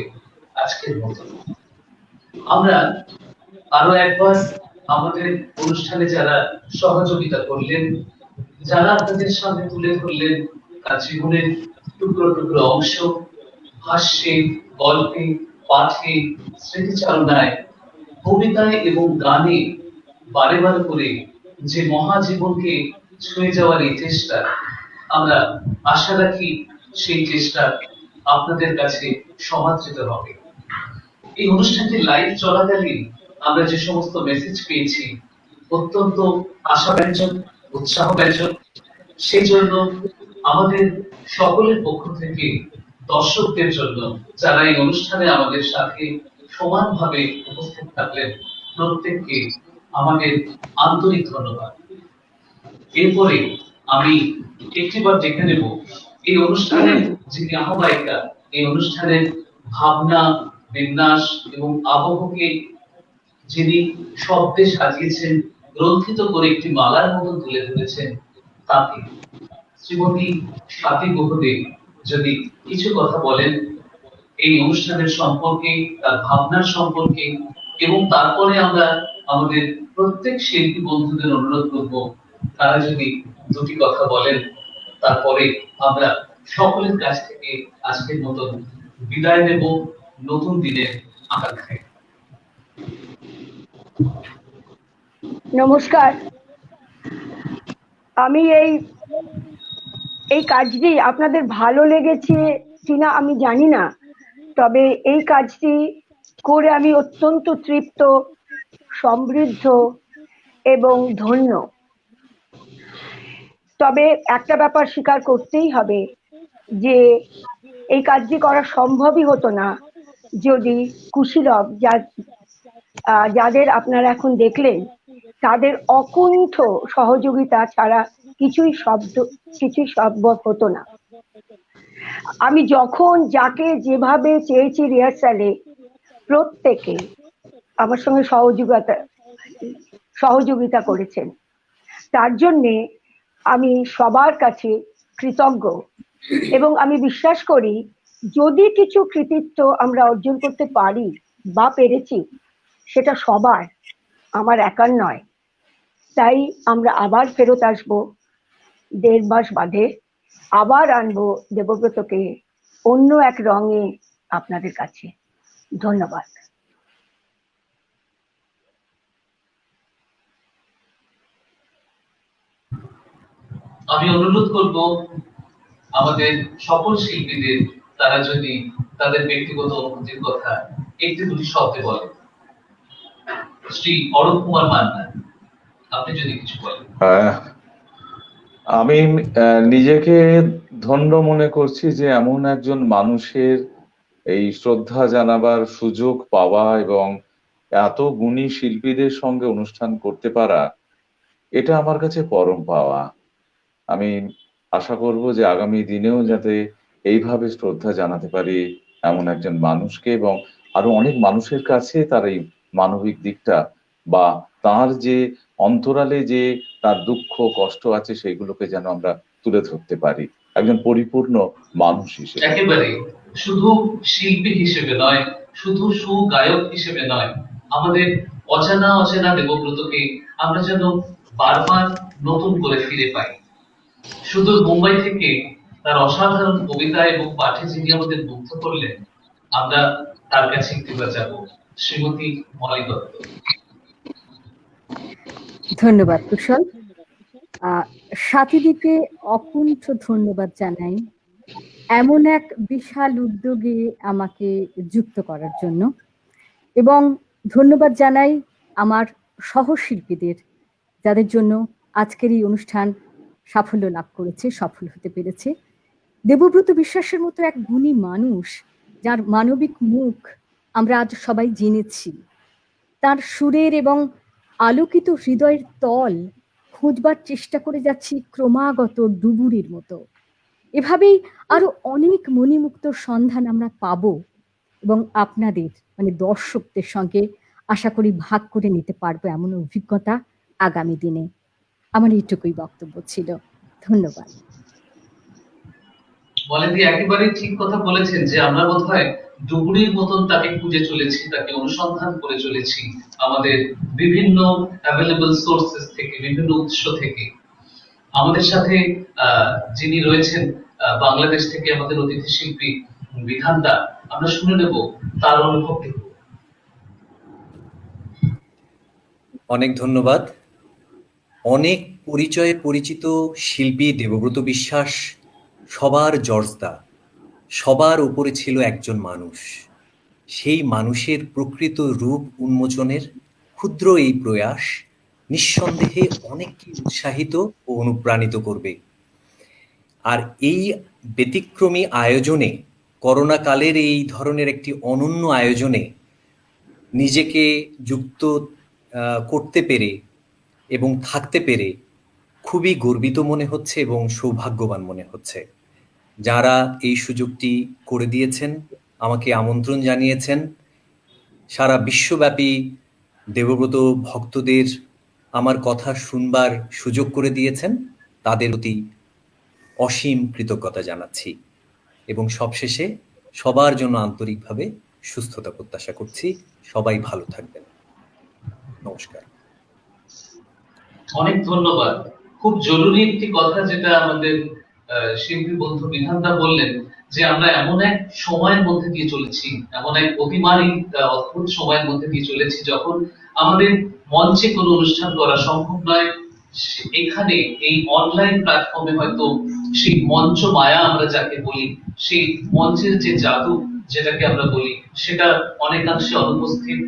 আজকের মতো। আমরা আরো একবার আমাদের অনুষ্ঠানে যারা সহযোগিতা করলেন, যারা আপনাদের সামনে তুলে ধরলেন তার জীবনের টুকরো টুকরো অংশ, হাস্যে, গল্পে, পাঠে, স্মৃতিচারণায়, কবিতায় এবং গানে বারে বারে করে যে মহাজীবনকে ছুঁয়ে যাওয়ার এই চেষ্টা, আমরা আশা রাখি সেই চেষ্টা আপনাদের কাছে সমাদৃত হবে। এই অনুষ্ঠানটি লাইভ চলাকালীন আমরা যে সমস্ত মেসেজ পেয়েছি অত্যন্ত আশাব্যঞ্জক, উৎসাহব্যঞ্জক। সেই জন্য আমাদের সকলের পক্ষ থেকে দর্শকদের জন্য, যারা এই অনুষ্ঠানে আমাদের সাথে সমানভাবে উপস্থিত থাকলেন, প্রত্যেককে আমাদের আন্তরিক ধন্যবাদ। এরপরে আমি একটিবার দেখে নেব এই অনুষ্ঠানের যিনি আহ্বায়িকা, এই অনুষ্ঠানের ভাবনা, বিন্যাস এবং আবহকে যিনি শব্দে সাজিয়েছেন, গ্রন্থিত করে একটি মালার মতো তুলে ধরেছেন, তাকে শ্রীমতী স্বাতী গুহদেব যদি কিছু কথা বলেন এই অনুষ্ঠানের সম্পর্কে, তার ভাবনার সম্পর্কে, এবং তারপরে আমরা আমাদের প্রত্যেক শিল্পী বন্ধুদের অনুরোধ করব তারা যদি দুটি কথা বলেন, তারপরে আমরা সকলের কাছ থেকে আজকের মতো বিদায় নেব নতুন দিনের আকাঙ্ক্ষায়। নমস্কার। আমি এই কাজটি আপনাদের ভালো লেগেছে কিনা আমি জানি না, তবে এই কাজটি করে আমি অত্যন্ত তৃপ্ত, সমৃদ্ধ এবং ধন্য। তবে একটা ব্যাপার স্বীকার করতেই হবে যে এই কাজটি করা সম্ভবই হতো না যদি কুশীলব যাদের আপনারা এখন দেখলেন তাদের অকুণ্ঠ সহযোগিতা ছাড়া কিছুই সম্ভব হতো না। আমি যখন যাকে যেভাবে চেয়েছি রিহার্সালে, প্রত্যেকে আমার সঙ্গে সহযোগিতা করেছেন। তার জন্যে আমি সবার কাছে কৃতজ্ঞ এবং আমি বিশ্বাস করি যদি কিছু কৃতিত্ব আমরা অর্জন করতে পারি বা পেরেছি, সেটা সবার, আমার একার নয়। তাই আমরা আবার ফেরত আসবো 1.5 মাস বাদে, আবার আনবো দেবব্রতকে অন্য এক রঙে আপনাদের কাছে। ধন্যবাদ। আমি অনুরোধ করব আমাদের সকল শিল্পীদের তারা যদি তাদের ব্যক্তিগত অনুভূতির কথা একটি দুটি শব্দে বলেন। শ্রী অরূপ কুমার মান্না, আপনি যদি কিছু বলেন। আমি নিজেকে ধন্য মনে করছি যে এমন একজন মানুষের এই শ্রদ্ধা জানাবার সুযোগ পাওয়া এবং এত গুণী শিল্পীদের সঙ্গে অনুষ্ঠান করতে পারা, এটা আমার কাছে পরম পাওয়া। আমি আশা করব যে আগামী দিনেও যাতে এইভাবে শ্রদ্ধা জানাতে পারি এমন একজন মানুষকে, এবং আরো অনেক মানুষের কাছে তার এই মানবিক দিকটা বা তার যে অন্তরালে যে তার দুঃখ কষ্ট আছে সেগুলোকে যেন আমরা তুলে ধরতে পারি একজন পরিপূর্ণ মানুষ হিসেবে। একেবারে শুধু শিল্পী হিসেবে নয়, শুধু সুগায়ক হিসেবে নয়, আমাদের অজানা দেবব্রতকে আমরা যেন বারবার নতুন করে ফিরে পাই। শুধু মুম্বাই থেকে তার অসাধারণ কবিতা এবং পাঠে যিনি আমাদের মুগ্ধ করলেন, আমরা তার কাছে একটিবার যাব। শ্রীমতী মলি দত্ত। ধন্যবাদ কুশল। স্বাতীদিকে অকুণ্ঠ ধন্যবাদ জানাই এমন এক বিশাল উদ্যোগে আমাকে যুক্ত করার জন্য, এবং ধন্যবাদ জানাই আমার সহশিল্পীদের যাদের জন্য আজকের এই অনুষ্ঠান সাফল্য লাভ করেছে, সফল হতে পেরেছে। দেবব্রত বিশ্বাসের মতো এক গুণী মানুষ যার মানবিক মুখ আমরা আজ সবাই জেনেছি, তার সুরের এবং আলোকিত হৃদয়ের তল খুঁজবার চেষ্টা করে যাচ্ছি ক্রমাগত ডুবুরির মতো। এভাবেই আরো অনেক মণিমুক্তর সন্ধান আমরা পাবো এবং আপনাদের মানে দর্শকদের সঙ্গে আশা করি ভাগ করে নিতে পারবো এমন অভিজ্ঞতা আগামী দিনে। আমার এইটুকুই বক্তব্য ছিল। ধন্যবাদ। বলেদি একেবারে ঠিক কথা বলেছেন যে আমরা বোধহয় ডুবুরির মতন তাকে খুঁজে চলেছি, তাকে অনুসন্ধান করে চলেছি আমাদের বিভিন্ন অ্যাভেলেবল সোর্সেস থেকে, বিভিন্ন উৎস থেকে। আমাদের সাথে যিনি রয়েছেন বাংলাদেশ থেকে আমাদের অতিথি শিল্পী বিধানদা, আমরা শুনে নেব তার অনুভবটুকু। অনেক ধন্যবাদ। অনেক পরিচয়ে পরিচিত শিল্পী দেবব্রত বিশ্বাস সবার জর্জদা, সবার উপরে ছিল একজন মানুষ। সেই মানুষের প্রকৃত রূপ উন্মোচনের ক্ষুদ্র এই প্রয়াস নিঃসন্দেহে অনেককে উৎসাহিত ও অনুপ্রাণিত করবে। আর এই ব্যতিক্রমী আয়োজনে, করোনা কালের এই ধরনের একটি অনন্য আয়োজনে নিজেকে যুক্ত করতে পেরে এবং থাকতে পেরে খুবই গর্বিত মনে হচ্ছে এবং সৌভাগ্যবান মনে হচ্ছে। যারা এই সুযোগটি করে দিয়েছেন, আমাকে আমন্ত্রণ জানিয়েছেন, সারা বিশ্বব্যাপী দেবব্রত ভক্তদের আমার কথা শুনবার সুযোগ করে দিয়েছেন, তাদের প্রতি অসীম কৃতজ্ঞতা জানাচ্ছি এবং সবশেষে সবার জন্য আন্তরিকভাবে সুস্থতা প্রত্যাশা করছি। সবাই ভালো থাকবেন। নমস্কার। অনেক ধন্যবাদ। খুব জরুরি একটি কথা যেটা আমাদের শিল্পী বন্ধু বিধানদা বললেন, যে আমরা এমন এক সময়ের মধ্যে দিয়ে চলেছি, এমন এক অতিমারী অদ্ভুত সময়ের মধ্যে দিয়ে চলেছি যখন আমাদের মঞ্চে কোনো অনুষ্ঠান করা সম্ভব নয়। এখানে এই অনলাইন প্ল্যাটফর্মে হয়তো সেই মঞ্চ মায়া আমরা যাকে বলি, সেই মঞ্চের যে জাদু যেটাকে আমরা বলি, সেটা অনেকাংশে অনুপস্থিত।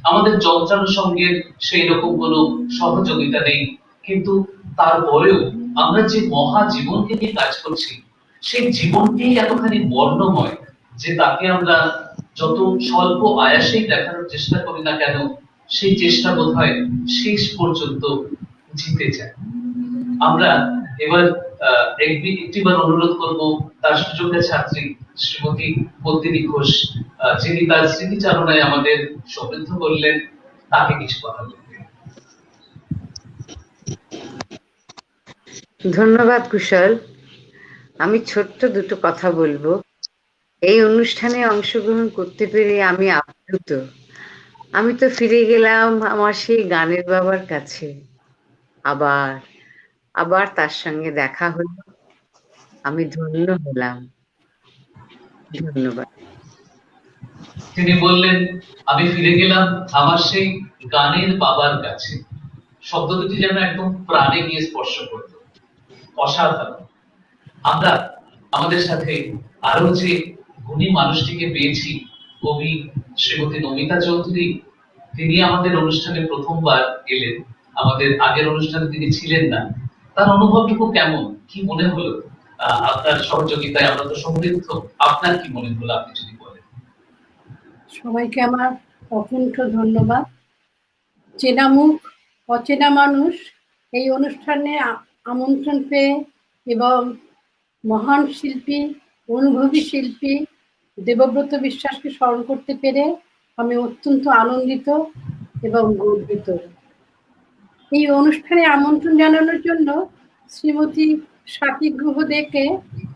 আমাদের যন্ত্রানুষঙ্গের সেই রকম কোনো সহযোগিতা নেই, কিন্তু তারপরেও আমরা যে মহা জীবনকে নিয়ে কাজ করছি, সেই জীবনটি এতখানি বর্ণময় যে তাকে আমরা যত স্বল্প আয়াসেই দেখানোর চেষ্টা করি না কেন, সেই চেষ্টা বোধহয় শেষ পর্যন্ত জিতে যায়। আমরা এবার একটিবার অনুরোধ করব তার সুযোগ্য ছাত্রী শ্রীমতী পদ্মিনী ঘোষ, যিনি তার স্মৃতিচারণায় আমাদের সমৃদ্ধ করলেন, তাকে কিছু কথা বলতে। ধন্যবাদ কুশল। আমি ছোট্ট দুটো কথা বলবো। এই অনুষ্ঠানে অংশগ্রহণ করতে পেরে আমি আপ্লুত। আমি তো ফিরে গেলাম আমার সেই গানের বাবার কাছে, আবার তার সঙ্গে দেখা হলো। আমি ধন্য হলাম। ধন্যবাদ। তিনি বললেন, আমি ফিরে গেলাম আমার সেই গানের বাবার কাছে। শব্দ দুটি যেন একদম প্রাণে গিয়ে স্পর্শ করত। অসাধারণ। আমরা আমাদের সাথে আরো যে গুণী মানুষটিকে পেয়েছি, কবি শ্রীমতী নমিতা চৌধুরী, তিনি আমাদের অনুষ্ঠানে প্রথমবার এলেন। আমাদের আগের অনুষ্ঠানে তিনি ছিলেন না। তার অনুভবটুকু কেমন, কি মনে হলো? আপনার সহযোগিতায় আমরা তো সমৃদ্ধ। আপনার কি মনে হলো, আপনি যদি বলেন। সবাইকে আমার অকুণ্ঠ ধন্যবাদ। চেনা মুখ, অচেনা মানুষ এই অনুষ্ঠানে আমন্ত্রণ পেয়ে এবং মহান শিল্পী, অনুভবী শিল্পী দেবব্রত বিশ্বাসকে স্মরণ করতে পেরে আমি অত্যন্ত আনন্দিত এবং গর্বিত। এই অনুষ্ঠানে আমন্ত্রণ জানানোর জন্য শ্রীমতী স্বাতী গুহ দেকে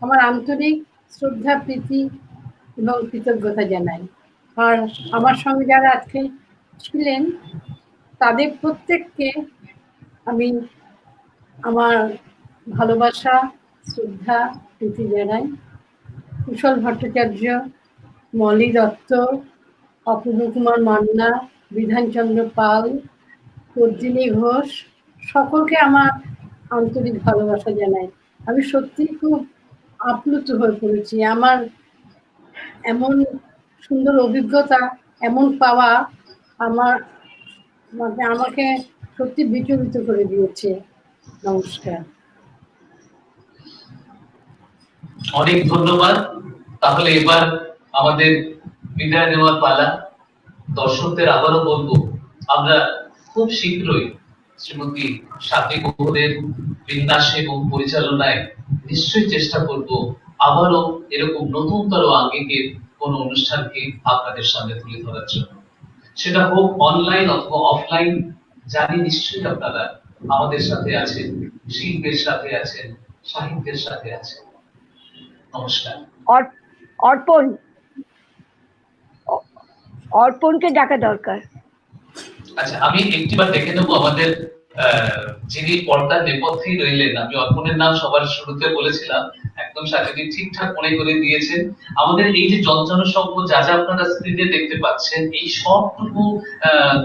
আমার আন্তরিক শ্রদ্ধা, প্রীতি এবং কৃতজ্ঞতা জানাই। আর আমার সঙ্গে যারা আজকে ছিলেন তাদের প্রত্যেককে আমি আমার ভালোবাসা, শ্রদ্ধা, প্রীতি জানাই। কুশল ভট্টাচার্য, মলি দত্ত, অপূর্ব কুমার মান্না, বিধানচন্দ্র পাল, পদ্মিনী ঘোষ, সকলকে আমার আন্তরিক ভালোবাসা জানাই। আমি সত্যিই খুব আপ্লুত হয়ে পড়েছি। আমার এমন সুন্দর অভিজ্ঞতা, এমন পাওয়া আমাকে সত্যি বিচলিত করে দিয়েছে। নমস্কার। অনেক ধন্যবাদ। তাহলে এবার আমাদের বিদায় নেওয়ার পালা। দর্শকদের আবারও বলবো, আমরা খুব শীঘ্রই শ্রীমতী স্বাতী গুহদের বিন্যাসে এবং পরিচালনায় নিশ্চয়ই চেষ্টা করব আবারও এরকম নতুনতর আঙ্গিকের কোন অনুষ্ঠানকে আপনাদের সামনে তুলে ধরার জন্য। সেটা হোক অনলাইন অথবা অফলাইন, জানি নিশ্চয়ই আপনারা আমাদের সাথে আছেন, শিল্পের সাথে আছেন, সাহিত্যের সাথে আছেন। নমস্কার। অর্পণ অর্পণকে ডাকা দরকার। আচ্ছা, আমি একটিবার দেখে নেবো আমাদের যিনি পর্দার নেপথ্যেই রইলেন। আমি অর্পণের নাম সবার শুরুতে বলেছিলাম, একদম সাথে ঠিকঠাক মনে করে দিয়েছেন। আমাদের এই যে জনসংখ্য যা যা আপনারা স্ক্রিনে দেখতে পাচ্ছেন, এই সবটুকু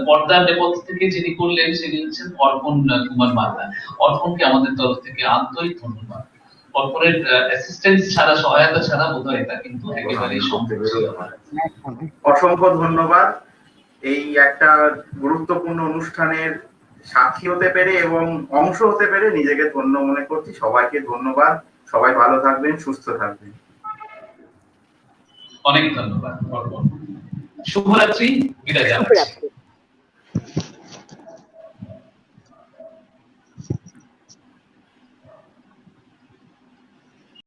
পর্দার নেপথ্য থেকে যিনি করলেন তিনি হচ্ছেন অর্পণ কুমার মাল্লা। অর্পণকে আমাদের তরফ থেকে আন্তরিক ধন্যবাদ। অর্পণের অ্যাসিস্ট্যান্স ছাড়া, সহায়তা ছাড়া বোধহয় এটা কিন্তু একেবারেই সম্ভব ছিল না। অসংখ্য ধন্যবাদ। এই একটা গুরুত্বপূর্ণ অনুষ্ঠানের সাক্ষী হতে পেরে এবং অংশ হতে পেরে নিজেকে ধন্য মনে করছি। সবাইকে ধন্যবাদ। সবাই ভালো থাকবেন, সুস্থ থাকবেন। অনেক ধন্যবাদ অর্পণ। শুভরাত্রি, বিদায় জানাচ্ছি। শুভরাত্রি।